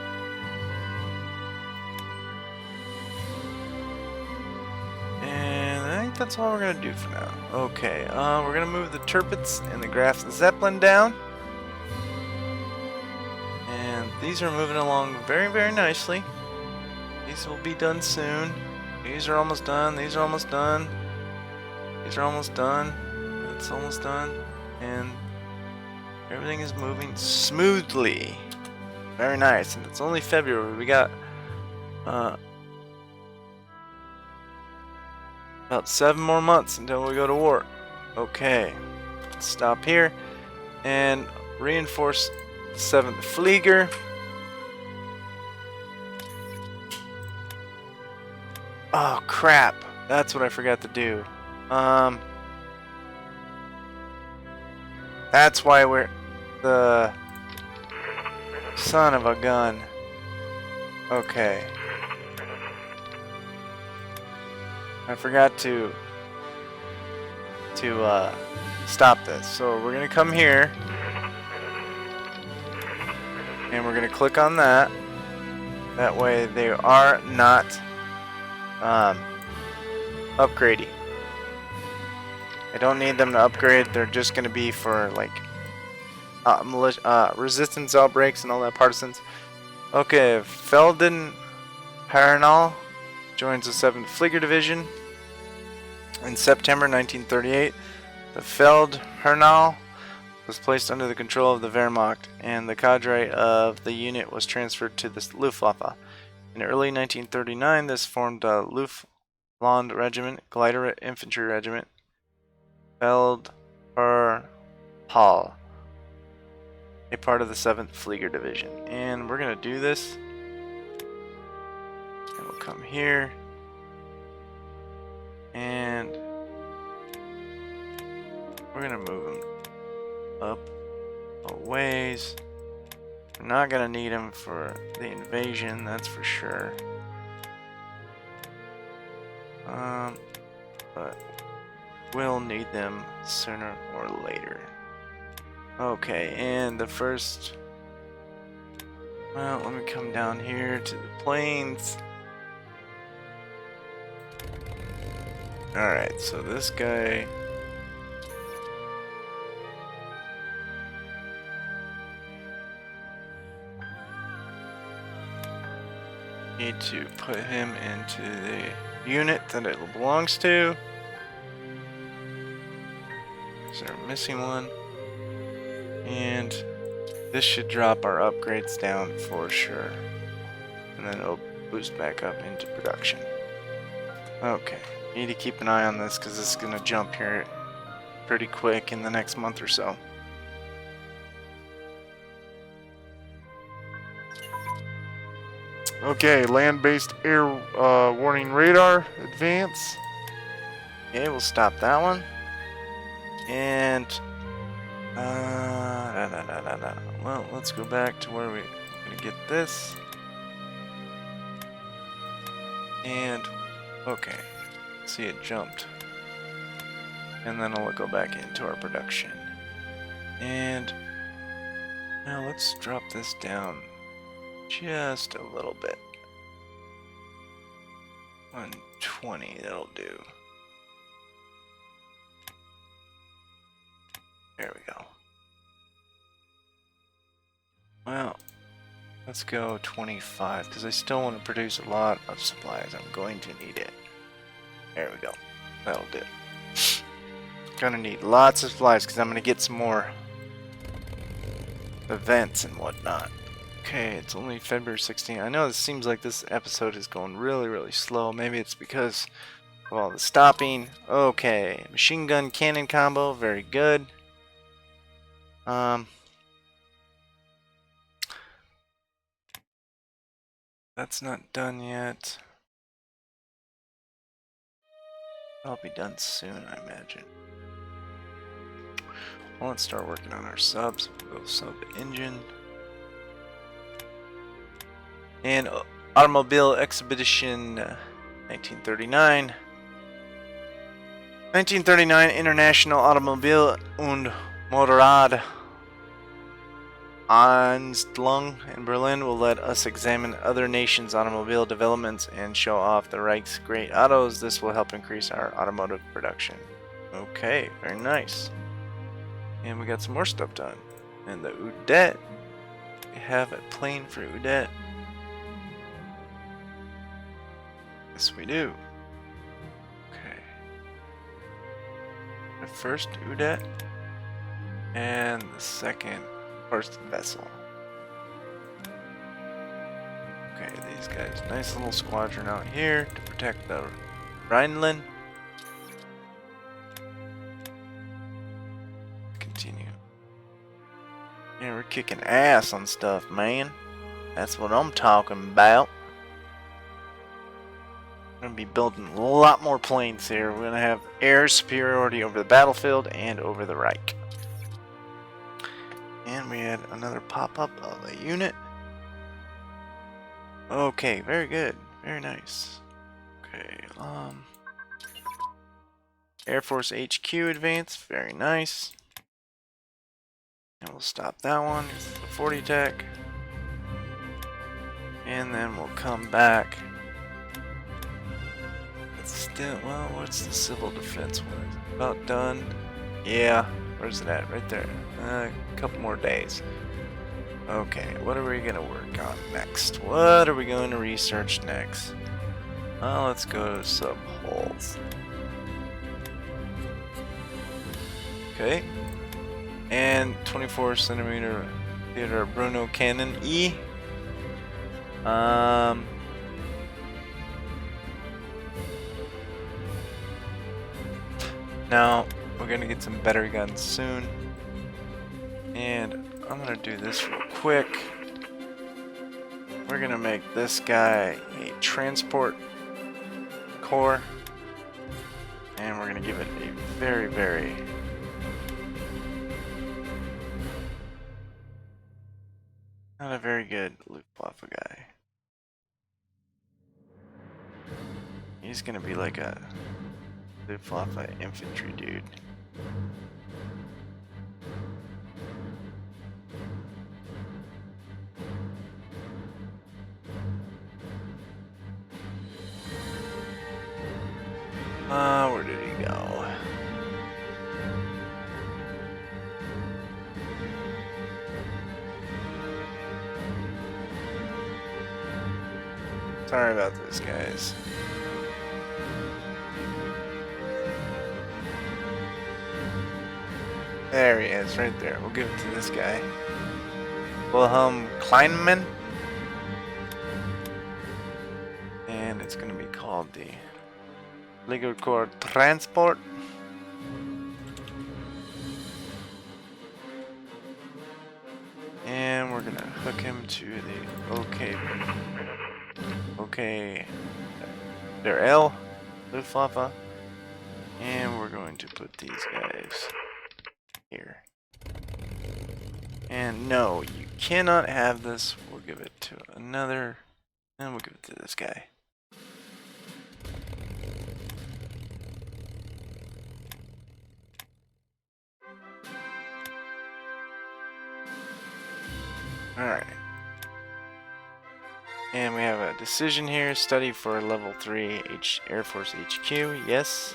And I think that's all we're gonna do for now. Okay, we're gonna move the Tirpitz and the Graf Zeppelin down. And these are moving along very, very nicely. These will be done soon. These are almost done. These are almost done. These are almost done. That's almost done. And everything is moving smoothly. Very nice. And it's only February. We got about 7 more months until we go to war. Okay. Let's stop here and reinforce 7th Flieger. Oh crap, that's what I forgot to do. That's why we're the son of a gun. Okay. I forgot to stop this. So we're gonna come here and we're gonna click on that. That way they are not upgrading. I don't need them to upgrade. They're just going to be for like resistance outbreaks and all that partisans. Okay, Felden Paranal joins the 7th Flieger Division in September 1938. The Feldherrnal was placed under the control of the Wehrmacht, and the cadre of the unit was transferred to the Luftwaffe. In early 1939, this formed a Luftland Regiment, Glider Infantry Regiment, Feldherrnal, a part of the 7th Flieger Division. And we're going to do this. And we'll come here. And we're going to move them up both ways. We're not gonna need them for the invasion, that's for sure. But we'll need them sooner or later. Okay, and the first... Well, let me come down here to the plains. Alright, so this guy... Need to put him into the unit that it belongs to. Is there a missing one? And this should drop our upgrades down for sure. And then it'll boost back up into production. Okay, need to keep an eye on this because this is going to jump here pretty quick in the next month or so. Okay, land-based air warning radar, advance. Okay, we'll stop that one. And well, let's go back to where we're gonna get this. And okay, see it jumped. And then I'll go back into our production. And now let's drop this down just a little bit. 120, that'll do. There we go. Well, let's go 25 because I still want to produce a lot of supplies. I'm going to need it. There we go. That'll do. Gonna need lots of supplies because I'm gonna get some more events and whatnot. Okay, it's only February 16th. I know it seems like this episode is going really slow. Maybe it's because of all the stopping. Okay, machine gun cannon combo, very good. That's not done yet. That'll be done soon, I imagine. Well, let's start working on our subs. We'll go sub engine. And Automobile Exhibition 1939. 1939 International Automobile und Motorrad Anstellung in Berlin will let us examine other nations' automobile developments and show off the Reich's great autos. This will help increase our automotive production. Okay, very nice. And we got some more stuff done. And the Udet. We have a plane for Udet. Yes, we do. Okay. The first Udet. And the second first vessel. Okay, these guys. Nice little squadron out here to protect the Rhineland. Continue. Yeah, we're kicking ass on stuff, man. That's what I'm talking about. We're going to be building a lot more planes here. We're going to have air superiority over the battlefield and over the Reich. And we had another pop-up of a unit. Okay, very good. Very nice. Okay, Air Force HQ advance. Very nice. And we'll stop that one. It's the 40 tech. And then we'll come back. It's still, well, what's the civil defense one? About done. Yeah, where's it at? Right there. A couple more days. Okay, what are we gonna work on next? What are we going to research next? Well, let's go to sub-hulls. Okay. And 24 centimeter Theodore Bruno cannon E. Now we're gonna get some better guns soon, and I'm gonna do this real quick. We're gonna make this guy a transport corps, and we're gonna give it a very Not a very good Luftwaffe guy. He's gonna be like a Luftwaffe infantry dude. Where did he go? Sorry about this, guys. There he is, right there. We'll give it to this guy. Wilhelm Kleinman. And it's gonna be called the Fliegerkorps Transport. And we're gonna hook him to the okay, der L, Luftwaffe. And we're going to put these guys here. And no, you cannot have this. We'll give it to another, and we'll give it to this guy. Alright. And we have a decision here. Study for level 3 Air Force HQ. Yes.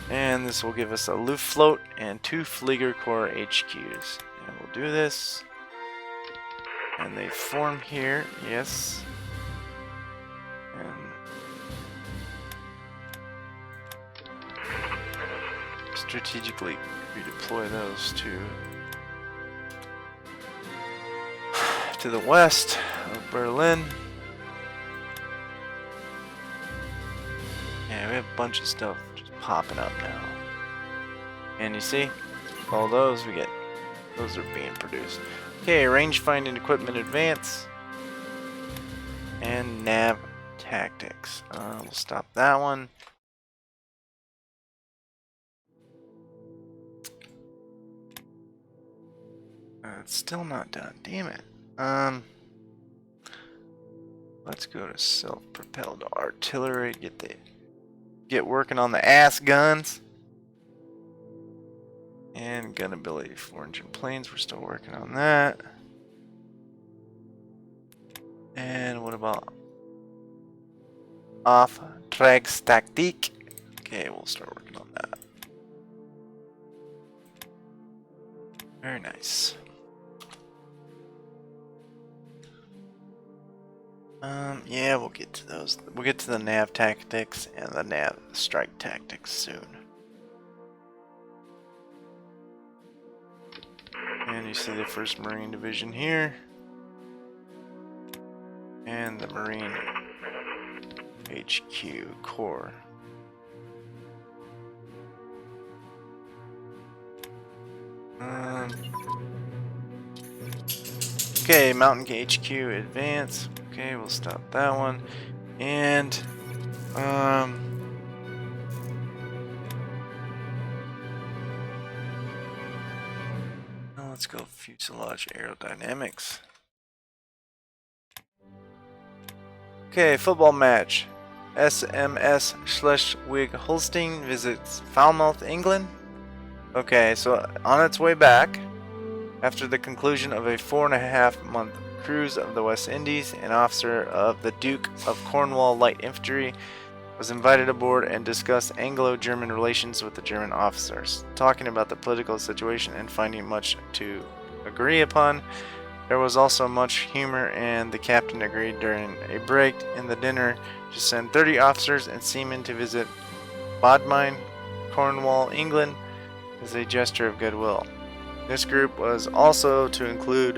And this will give us a Luftfloat and 2 Fliegerkorps HQs. And we'll do this. And they form here. Yes. And strategically redeploy those to the west of Berlin. Yeah, we have a bunch of stuff just popping up now. And you see, all those those are being produced. Okay, range finding equipment advance. And nav tactics. We'll stop that one. It's still not done, damn it. Let's go to self-propelled artillery. Get working on the ass guns. And gun ability for engine planes. We're still working on that. And what about Auftragstaktik? Okay, we'll start working on that. Very nice. Yeah, we'll get to those. We'll get to the nav tactics and the nav strike tactics soon. And you see the 1st Marine Division here. And the Marine HQ Corps. Okay, Mountain HQ advance. Okay, we'll stop that one. And let's go fuselage aerodynamics. Okay, football match. SMS Schleswig-Holstein visits Falmouth, England. Okay, so on its way back, after the conclusion of a 4.5-month cruise of the West Indies, an officer of the Duke of Cornwall Light Infantry was invited aboard and discussed Anglo-German relations with the German officers, talking about the political situation and finding much to agree upon. There was also much humor, and the captain agreed during a break in the dinner to send 30 officers and seamen to visit Bodmine, Cornwall, England, as a gesture of goodwill. This group was also to include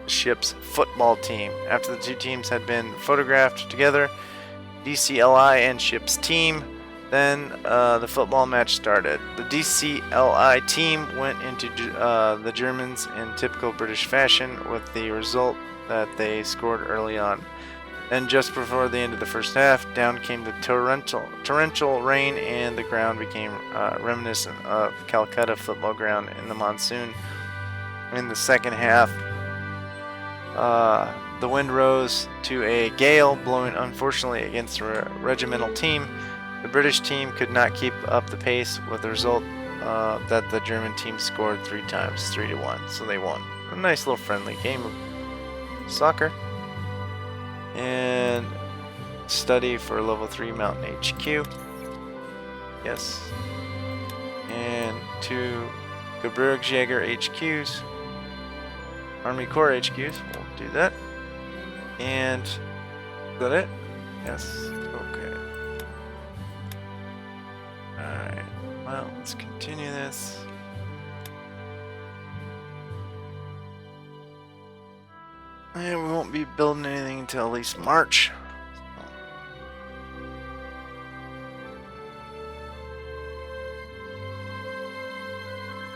the ship's football team. After the two teams had been photographed together, DCLI and ship's team, then the football match started. The DCLI team went into the Germans in typical British fashion, with the result that they scored early on. Then just before the end of the first half, down came the torrential rain, and the ground became reminiscent of Calcutta football ground in the monsoon. In the second half, The wind rose to a gale, blowing unfortunately against the regimental team. The British team could not keep up the pace, with the result that the German team scored 3 times, 3-1, so they won. A nice little friendly game of soccer. And study for level 3 Mountain HQ. Yes. And 2 Gebirgsjäger HQs. Army Corps HQs. We'll do that. And is that it? Yes. Okay. Alright. Well, let's continue this. And we won't be building anything until at least March.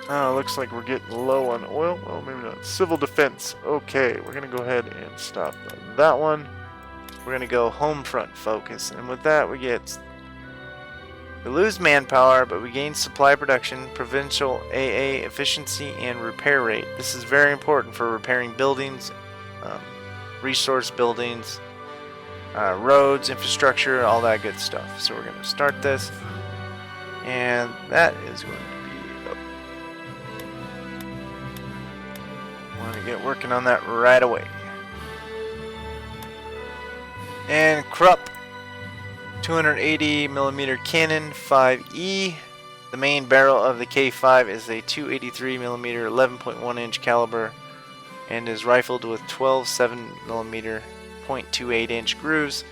Looks like we're getting low on oil. Well, maybe not. Civil defense. Okay, we're going to go ahead and stop that one. We're going to go home front focus. And with that, we lose manpower, but we gain supply production, provincial AA efficiency, and repair rate. This is very important for repairing buildings, resource buildings, roads, infrastructure, all that good stuff. So we're going to start this. And that is going to be... want to get working on that right away. And Krupp 280 millimeter cannon 5E. The main barrel of the K5 is a 283 millimeter 11.1 inch caliber and is rifled with 12 7 millimeter 0.28 inch grooves.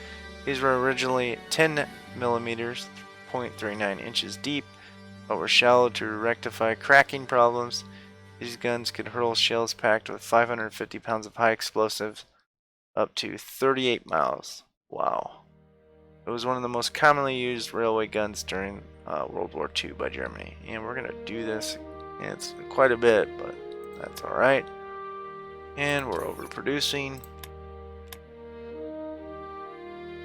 These were originally 10 millimeters 0.39 inches deep, but were shallow to rectify cracking problems. These guns could hurl shells packed with 550 pounds of high explosives up to 38 miles. Wow. It was one of the most commonly used railway guns during World War II by Germany. And we're going to do this. And it's quite a bit, but that's alright. And we're overproducing.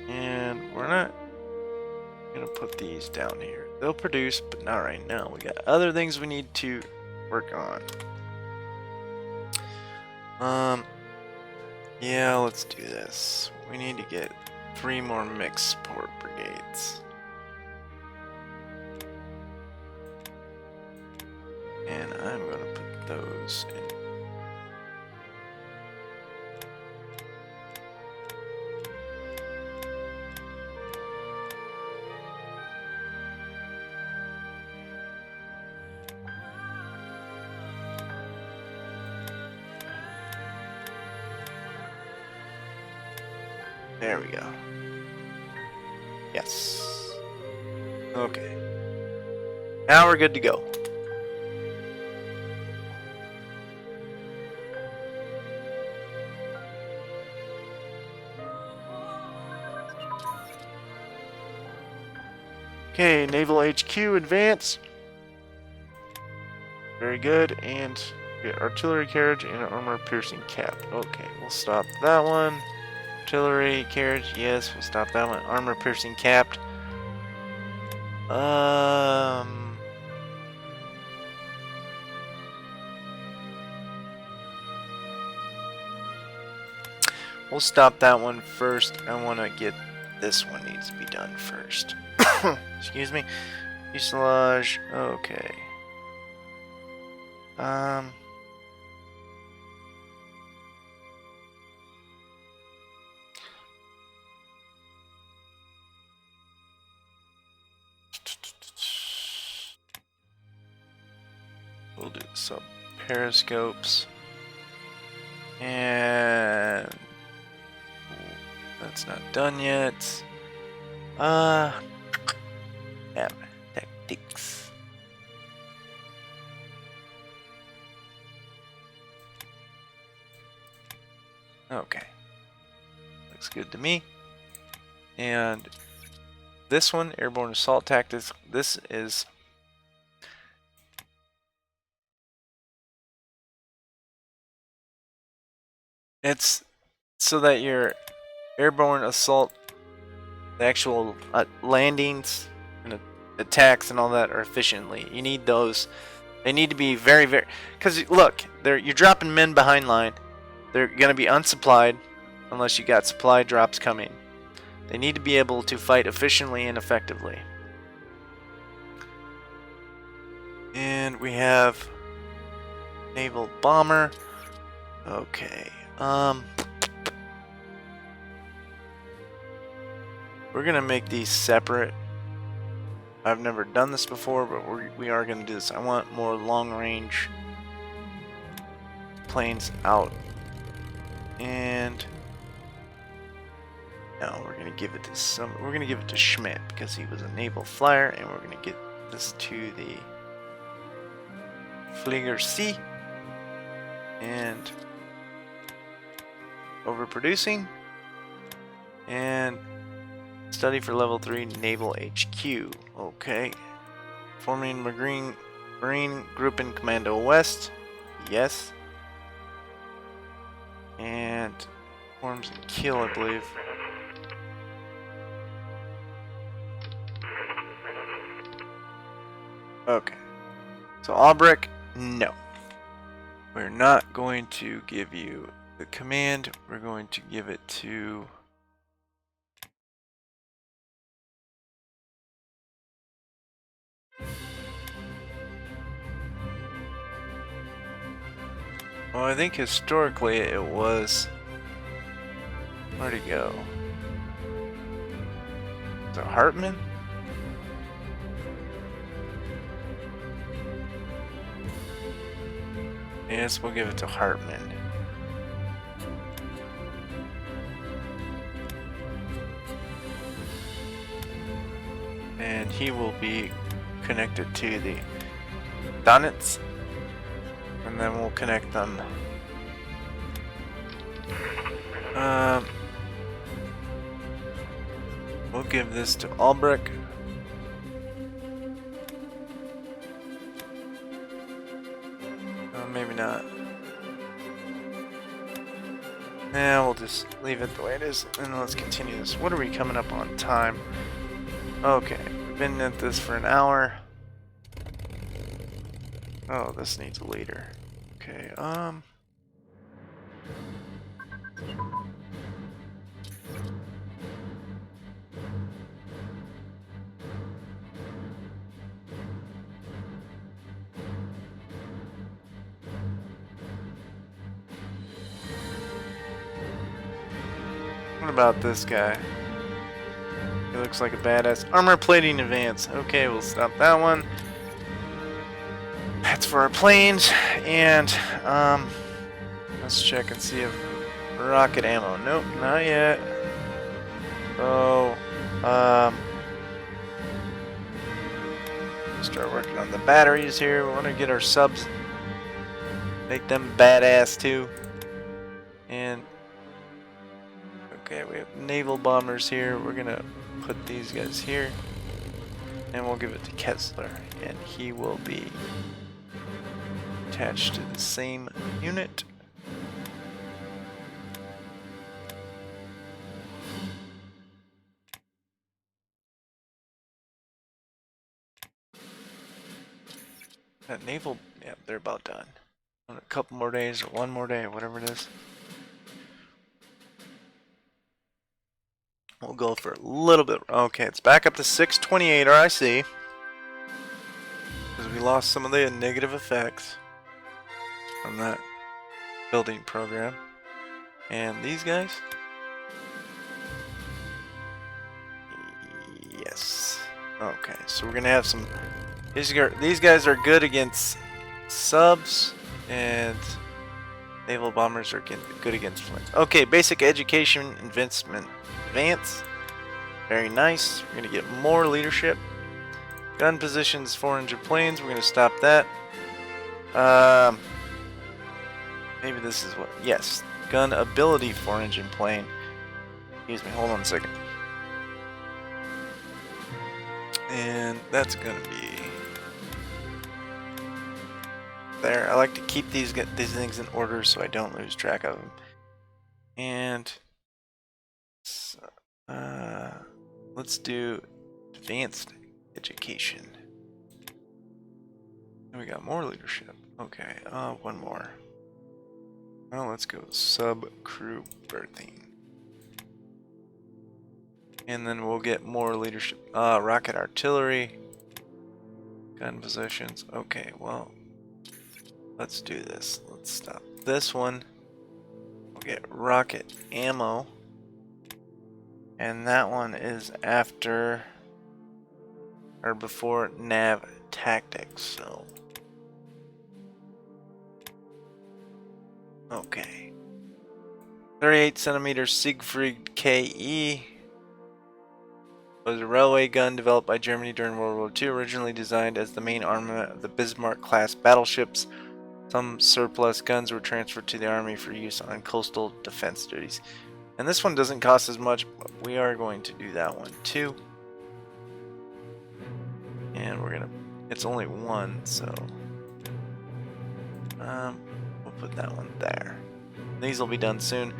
And we're not going to put these down here. They'll produce, but not right now. We got other things we need to work on. Yeah, let's do this. We need to get 3 more mixed support brigades. And I'm going to put those in. There we go. Yes. Okay. Now we're good to go. Okay, Naval HQ advance. Very good. And get artillery carriage and an armor piercing cap. Okay, we'll stop that one. Artillery carriage, yes, we'll stop that one. Armor piercing capped. We'll stop that one first. I want to get this one needs to be done first. Excuse me. Fuselage. Okay. We'll do some periscopes. And that's not done yet. Tactics. Okay. Looks good to me. And this one, airborne assault tactics, this is it's so that your airborne assault, the actual landings and attacks and all that are efficiently. You need those. They need to be very, very. Because look, you're dropping men behind line. They're going to be unsupplied unless you got supply drops coming. They need to be able to fight efficiently and effectively. And we have naval bomber. Okay. We're gonna make these separate. I've never done this before, but we are gonna do this. I want more long-range planes out, and no, we're gonna give it to We're gonna give it to Schmidt because he was a naval flyer, and we're gonna get this to the Flieger C. And overproducing, and study for level 3 naval HQ. Okay. Forming Marine Group in Commando West. Yes. And forms and kill, I believe. Okay. So Albrecht, no. We're not going to give you the command. We're going to give it to well, I think historically it was, where'd it go? Is it Hartman? Yes, we'll give it to Hartman. And he will be connected to the Donitz. And then we'll connect them. We'll give this to Albrecht. Maybe not. Yeah, we'll just leave it the way it is, and let's continue this. What are we coming up on time? Okay, we've been at this for an hour. Oh, this needs a leader. Okay, what about this guy? He looks like a badass. Armor plating advance. Okay, we'll stop that one. That's for our planes. And let's check and see if rocket ammo. Nope, not yet. Oh, start working on the batteries here. We want to get our subs, make them badass too. And okay, we have naval bombers here. We're gonna put these guys here, and we'll give it to Kessler, and he will be attached to the same unit. That naval, yeah, they're about done. In a couple more days, or one more day, whatever it is. We'll go for a little bit. Okay, it's back up to 628 RIC. Because we lost some of the negative effects from that building program. And these guys? Yes. Okay, so we're going to have some... These guys are good against subs, and naval bombers are good against planes. Okay, basic education investment advance. Very nice. We're going to get more leadership. Gun positions, 400 planes. We're going to stop that. Maybe this is what... Yes. Gun ability, 4-engine plane. Excuse me. Hold on a second. And that's going to be... there. I like to keep these things in order so I don't lose track of them. And... let's do advanced education. And we got more leadership. Okay, one more. Well, let's go sub-crew berthing. And then we'll get more leadership. Rocket artillery. Gun positions. Okay, well, let's do this. Let's stop this one. We'll get rocket ammo. And that one is after or before nav tactics, so. Okay. 38 centimeter Siegfried KE was a railway gun developed by Germany during World War II, originally designed as the main armament of the Bismarck-class battleships. Some surplus guns were transferred to the Army for use on coastal defense duties. And this one doesn't cost as much, but we are going to do that one too. And we're gonna, it's only one, so we'll put that one there. These will be done soon.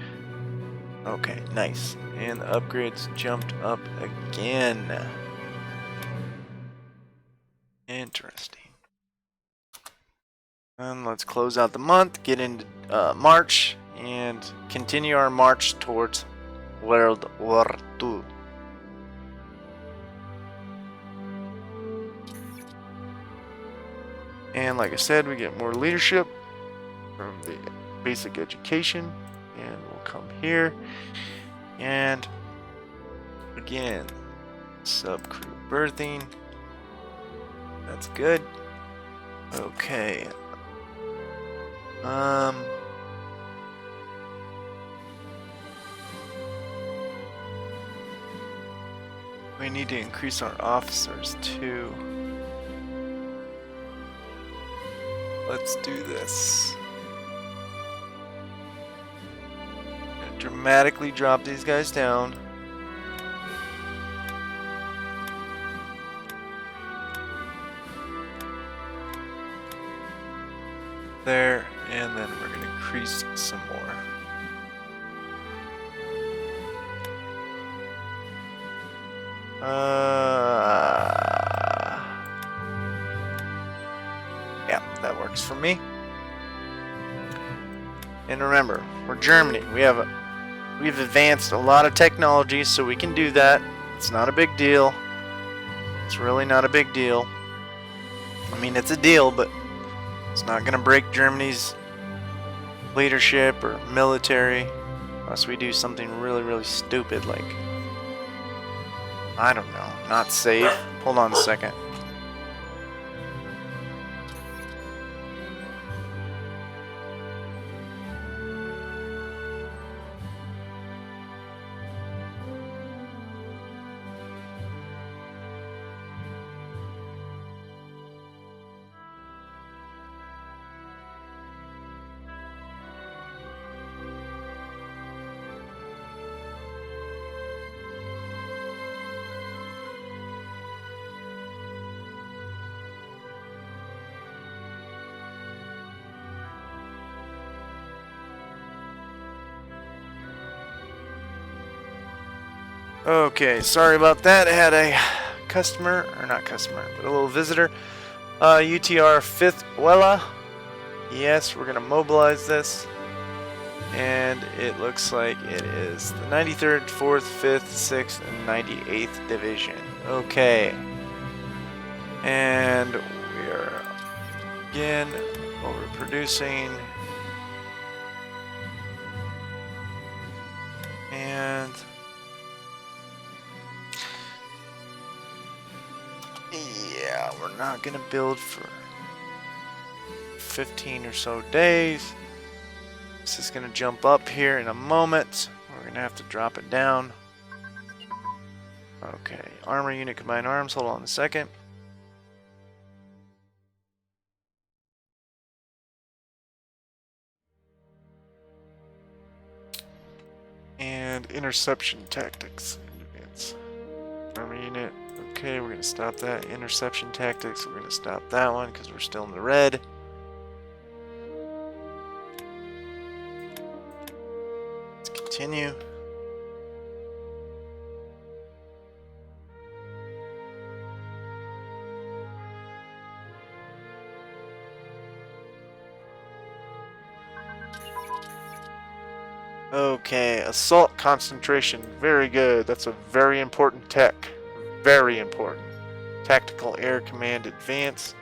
Okay, nice. And the upgrades jumped up again. Interesting. And let's close out the month, get into March, and continue our march towards World War II. And like I said, we get more leadership from the basic education, and we'll come here. And again, sub-crew berthing. That's good. Okay. We need to increase our officers too. Let's do this. Gonna dramatically drop these guys down. There, and then we're gonna increase some more. Yeah, that works for me. And remember, we're Germany. We've advanced a lot of technology, so we can do that. It's not a big deal. It's really not a big deal. I mean, it's a deal, but it's not gonna break Germany's leadership or military unless we do something really, really stupid like, I don't know, not safe. Hold on a second. Okay, sorry about that. I had a customer, or not customer, but a little visitor. UTR 5th Wella. Yes, we're going to mobilize this. And it looks like it is the 93rd, 4th, 5th, 6th, and 98th Division. Okay. And we are, again, overproducing. And yeah, we're not gonna build for 15 or so days. This is gonna jump up here in a moment. We're gonna have to drop it down. Okay, armor unit combined arms. Hold on a second. And interception tactics in advance. Armor unit. Okay, we're going to stop that. Interception tactics, we're going to stop that one because we're still in the red. Let's continue. Okay, assault concentration. Very good. That's a very important tech. Very important. Tactical Air Command Advance.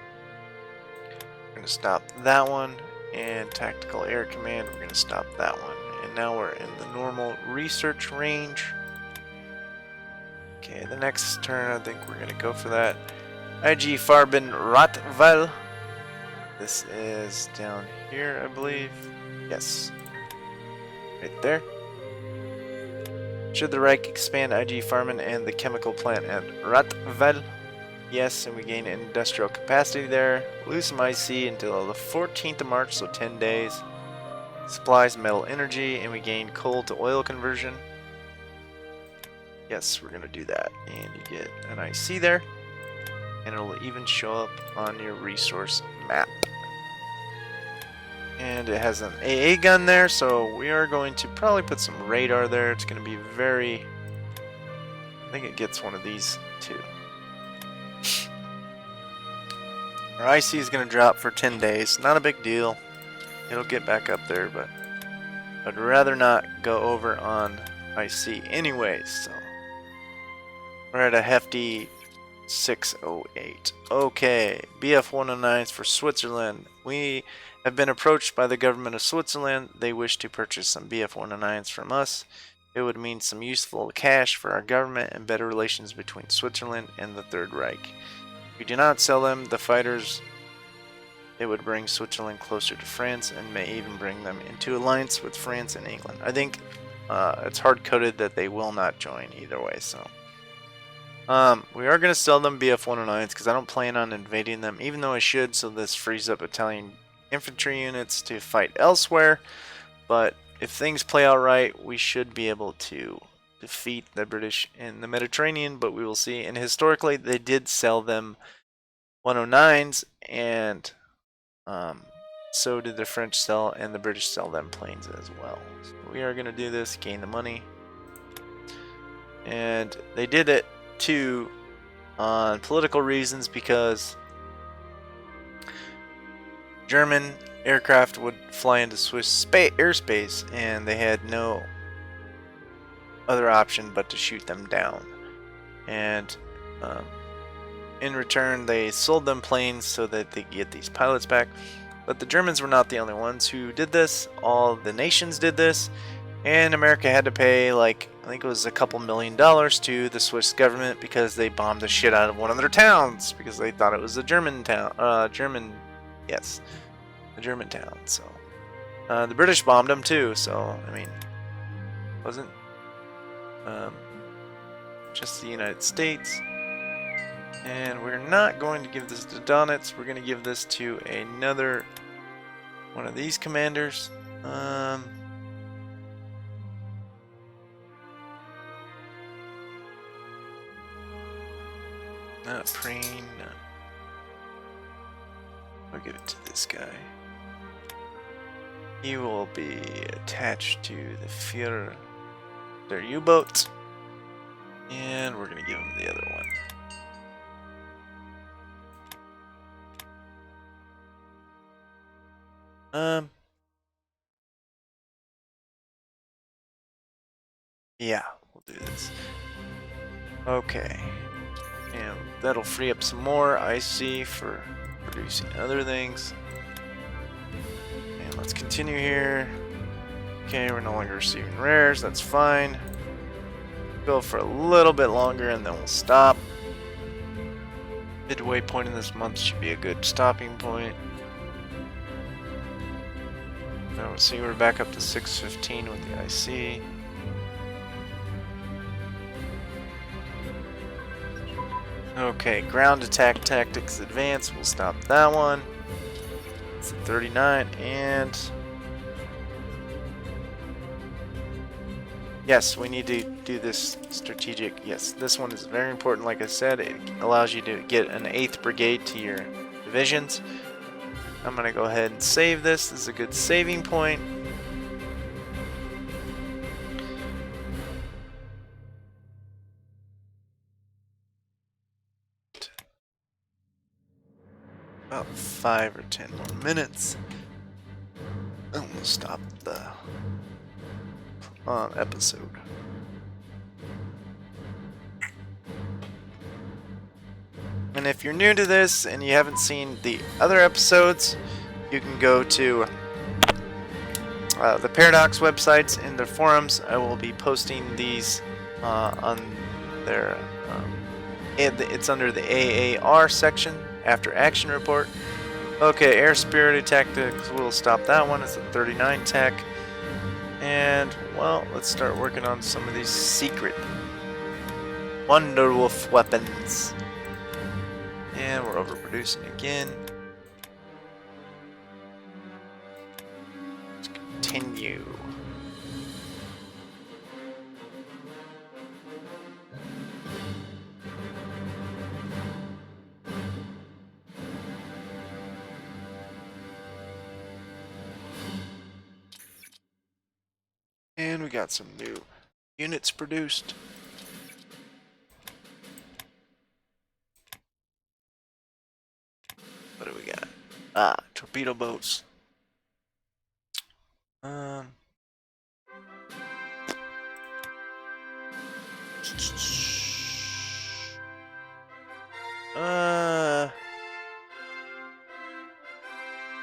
We're going to stop that one. And Tactical Air Command, we're going to stop that one. And now we're in the normal research range. Okay, the next turn, I think we're going to go for that. IG Farben Rotval. This is down here, I believe. Yes. Right there. Should the Reich expand IG Farben and the chemical plant at Rotval? Yes, and we gain industrial capacity there. Lose some IC until the 14th of March, so 10 days. Supplies metal energy, and we gain coal to oil conversion. Yes, we're going to do that. And you get an IC there. And it'll even show up on your resource map. And it has an AA gun there, so we are going to probably put some radar there. It's going to be very... I think it gets one of these too. Our IC is going to drop for 10 days. Not a big deal. It'll get back up there, but I'd rather not go over on IC anyways, so we're at a hefty 608. Okay, BF 109s for Switzerland. We have been approached by the government of Switzerland. They wish to purchase some BF 109s from us. It would mean some useful cash for our government and better relations between Switzerland and the Third Reich. If we do not sell them, the fighters, it would bring Switzerland closer to France and may even bring them into alliance with France and England. I think it's hard-coded that they will not join either way, so... we are going to sell them BF 109s because I don't plan on invading them, even though I should, so this frees up Italian infantry units to fight elsewhere. But if things play out right, we should be able to defeat the British in the Mediterranean, but we will see. And historically, they did sell them 109s, and so did the French sell, and the British sell them planes as well. So we are going to do this, gain the money. And they did it too on political reasons because German aircraft would fly into Swiss airspace and they had no other option but to shoot them down. And in return, they sold them planes so that they could get these pilots back. But the Germans were not the only ones who did this. All the nations did this. And America had to pay, like, I think it was a couple $1 million to the Swiss government because they bombed the shit out of one of their towns because they thought it was a German town. The German town. So the British bombed them too. So I mean, wasn't just the United States. And we're not going to give this to Donitz. We're going to give this to another one of these commanders. Not Preen. No. I'll give it to this guy. He will be attached to the Führer, their U-boat. And we're going to give him the other one. Yeah, we'll do this. Okay. And that'll free up some more IC for producing other things. And let's continue here. Okay, we're no longer receiving rares, that's fine. Go for a little bit longer and then we'll stop. Midway point in this month should be a good stopping point. Now we'll see, we're back up to 615 with the IC. Okay, ground attack tactics advance. We'll stop that one. It's at 39, and yes, we need to do this strategic. Yes, this one is very important. Like I said, it allows you to get an 8th Brigade to your divisions. I'm going to go ahead and save this. This is a good saving point. About 5 or 10 more minutes. And we'll stop the episode. And if you're new to this and you haven't seen the other episodes, you can go to the Paradox websites in their forums. I will be posting these on their. It's under the AAR section, after action report. Okay, air spirit tactics. We'll stop that one. It's a 39 tech. And well, let's start working on some of these secret Wonderwolf weapons. And we're overproducing again. Let's continue. And we got some new units produced. What do we got? Ah, torpedo boats. We'll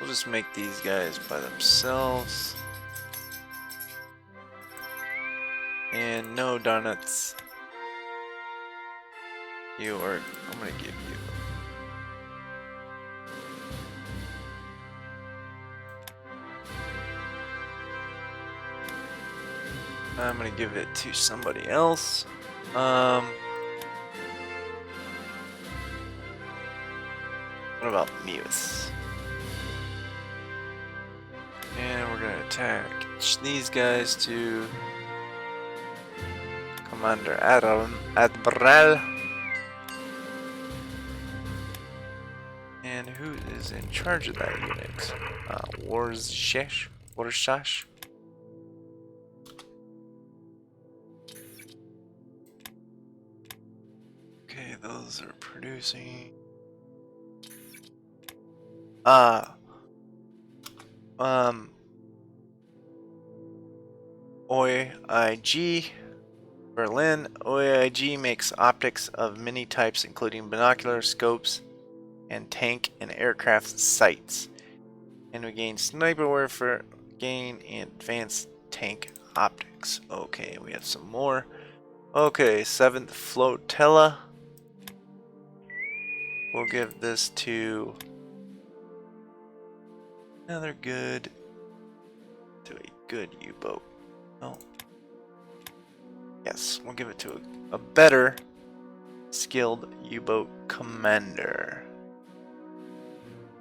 just make these guys by themselves. And no donuts. I'm gonna give you. I'm gonna give it to somebody else. What about Muse? And we're gonna attach these guys to Commander Admiral. And who is in charge of that unit? Warshash? Okay, those are producing. OIG Berlin. OIG makes optics of many types, including binocular scopes and tank and aircraft sights. And we gain sniper warfare, gain advanced tank optics. Okay, we have some more. Okay, 7th Flotilla. We'll give this to another good, to a good U-boat. Oh. Yes, we'll give it to a better skilled U-boat commander.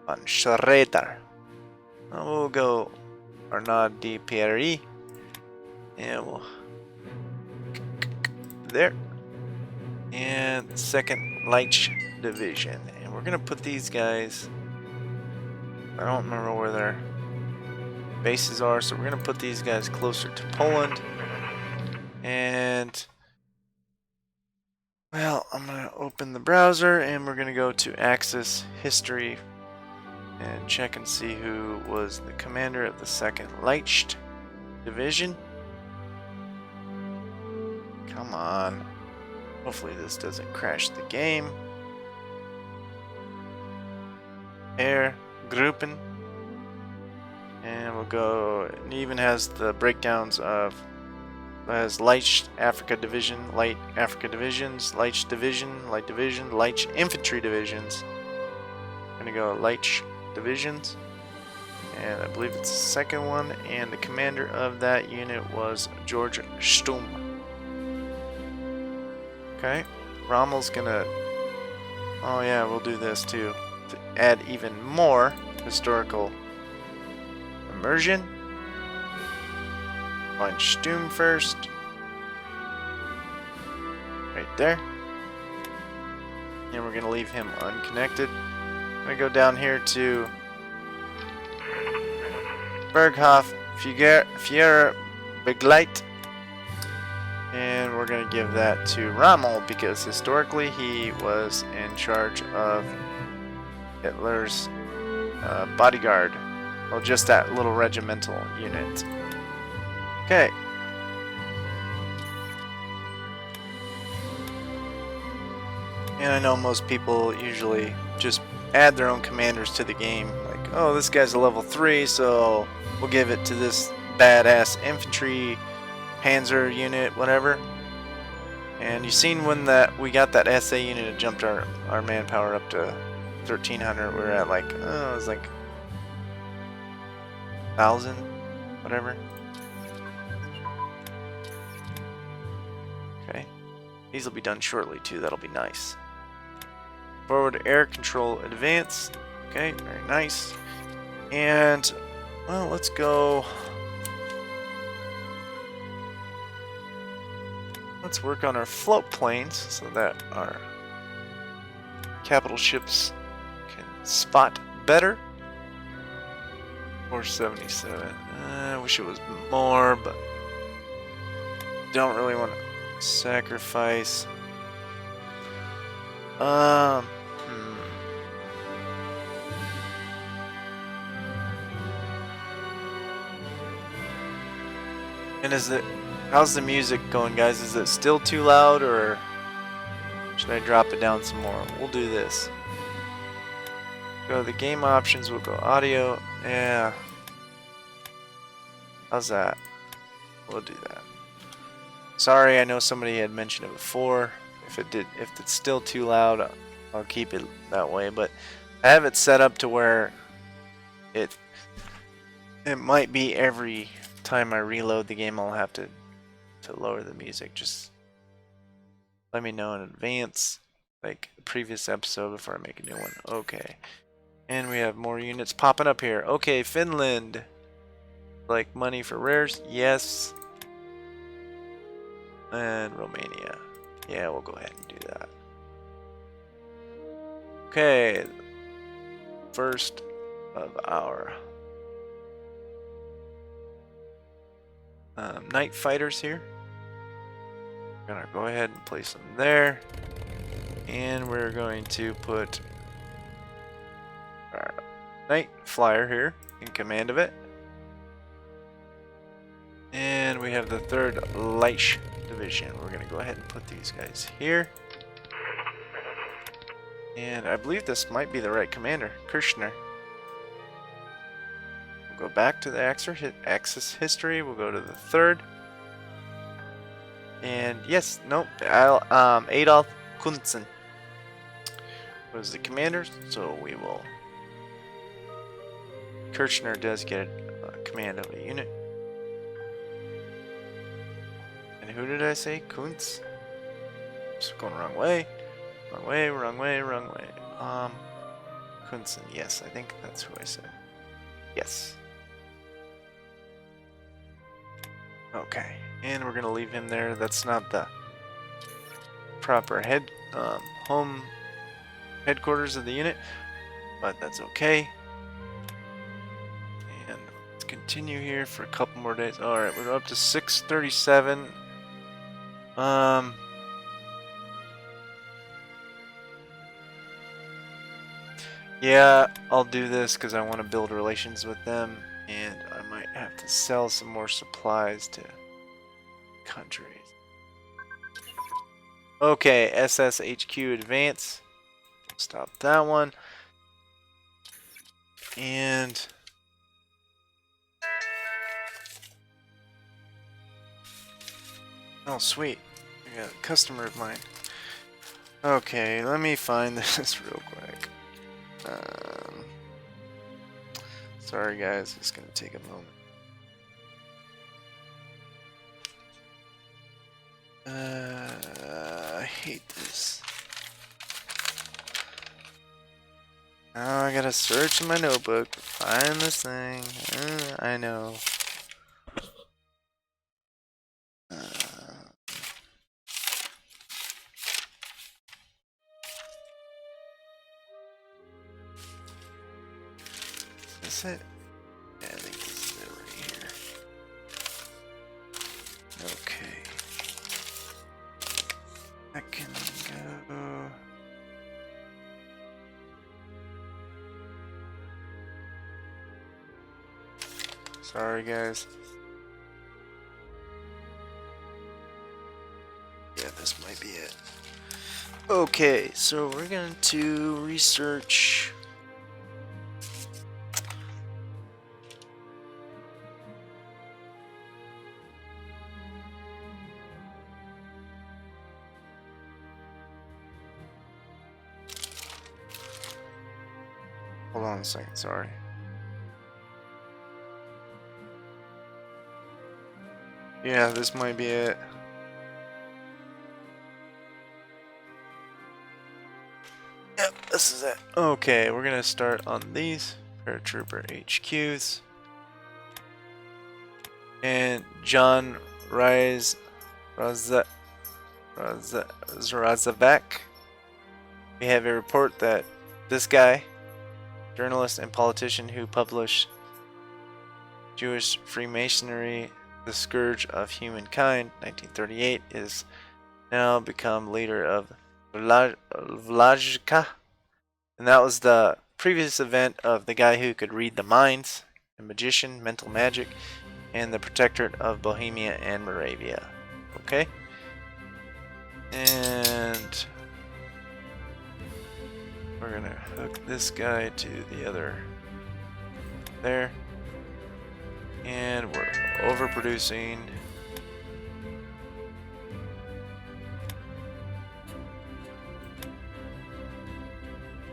On Schroeder. We'll go Arnaud de Pierre. And we'll there. And 2nd Leich Division. And we're gonna put these guys. I don't remember where their bases are, so we're gonna put these guys closer to Poland. And well, I'm gonna open the browser and we're gonna go to Axis History and check and see who was the commander of the 2nd Leich Division. Come on. Hopefully this doesn't crash the game. Air Gruppen. And we'll go, it even has the breakdowns of, has Leich Africa Division, Light Africa Divisions, Leich Division, Light Division, Leich Infantry Divisions. I'm gonna go Leich Divisions. And I believe it's the second one, and the commander of that unit was George Stumm. Okay, Rommel's gonna, oh yeah, we'll do this too, to add even more historical immersion. Find Stumm first. Right there. And we're gonna leave him unconnected. I'm gonna go down here to Berghof Führer Begleit. And we're going to give that to Rommel because historically he was in charge of Hitler's bodyguard. Well, just that little regimental unit. Okay. And I know most people usually just add their own commanders to the game. Like, oh, this guy's a level 3, so we'll give it to this badass infantry, panzer unit, whatever. And you seen when we got that SA unit, it jumped our manpower up to 1,300. We're at like, oh, it was like 1,000, whatever. Okay. These will be done shortly too, that'll be nice. Forward air control advance. Okay, very nice. And, well, let's go. Let's work on our float planes so that our capital ships can spot better. 477. I wish it was more, but don't really want to sacrifice. And how's the music going, guys? Is it still too loud, or should I drop it down some more? We'll do this. Go to the game options, we'll go audio. Yeah. How's that? We'll do that. Sorry, I know somebody had mentioned it before. If it's still too loud, I'll keep it that way, but I have it set up to where it might be every time I reload the game I'll have to lower the music. Just let me know in advance, like the previous episode, before I make a new one. Okay. And we have more units popping up here. Okay, Finland. Like money for rares? Yes. And Romania. Yeah, we'll go ahead and do that. Okay. First of our night fighters here. We're gonna go ahead and place them there. And we're going to put our night flyer here in command of it. And we have the 3rd Reich division. We're going to go ahead and put these guys here. And I believe this might be the right commander, Kirchner. We'll go back to the Axis history. We'll go to the 3rd. And yes, nope, Adolf Kunzen was the commander, so we will. Kirchner does get a command of a unit. And who did I say? Kuntz? Just going the wrong way. Wrong way, wrong way, wrong way. Kunzen, yes, I think that's who I said. Yes. Okay, and we're gonna leave him there. That's not the proper home headquarters of the unit, but that's okay. And let's continue here for a couple more days. All right, we're up to 637. Yeah, I'll do this because I want to build relations with them, and I might have to sell some more supplies to countries. Okay, SSHQ advance. Stop that one. And oh, sweet. I got a customer of mine. Okay, let me find this real quick. Sorry guys, it's gonna take a moment. I hate this. Now I gotta search in my notebook to find this thing. I know. Is it? Yeah, I think this is it right here. Okay. I can go. Sorry, guys. Yeah, this might be it. Okay, so we're going to research. Hold on a second, sorry. Yeah, this might be it. Yep, this is it. Okay, we're gonna start on these paratrooper HQs. And John Razavek. We have a report that this guy, journalist and politician who published Jewish Freemasonry, The Scourge of Humankind, 1938, is now become leader of Vlajka. And that was the previous event of the guy who could read the minds, a magician, mental magic, and the protectorate of Bohemia and Moravia. Okay? And we're gonna hook this guy to the other there. And we're overproducing.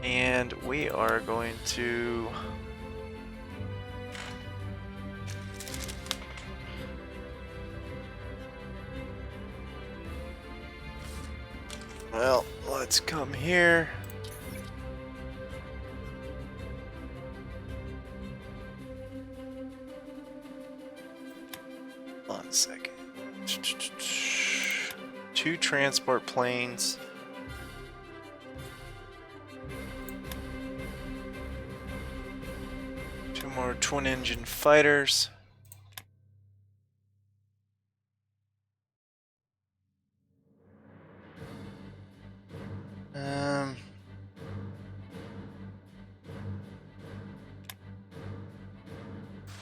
And we are going to well, let's come here. One second. 2 transport planes. More twin-engine fighters.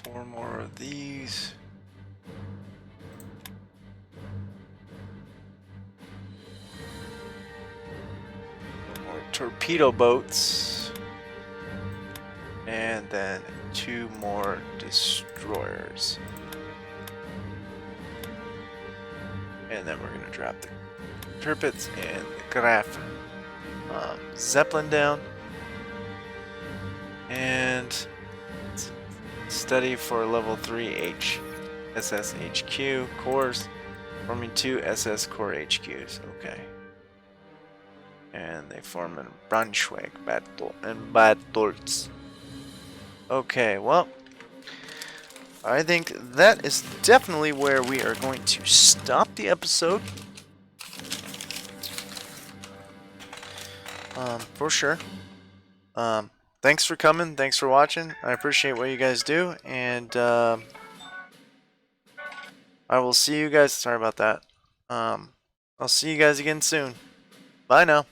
Four more of these. More torpedo boats. And then 2 more destroyers. And then we're going to drop the Tirpitz and the Graf Zeppelin down. And study for level 3 SSHQ cores, forming 2 SS core HQs. Okay. And they form in Braunschweig and Bad Tolz. Okay, well, I think that is definitely where we are going to stop the episode. For sure. Thanks for coming. Thanks for watching. I appreciate what you guys do. And I will see you guys. Sorry about that. I'll see you guys again soon. Bye now.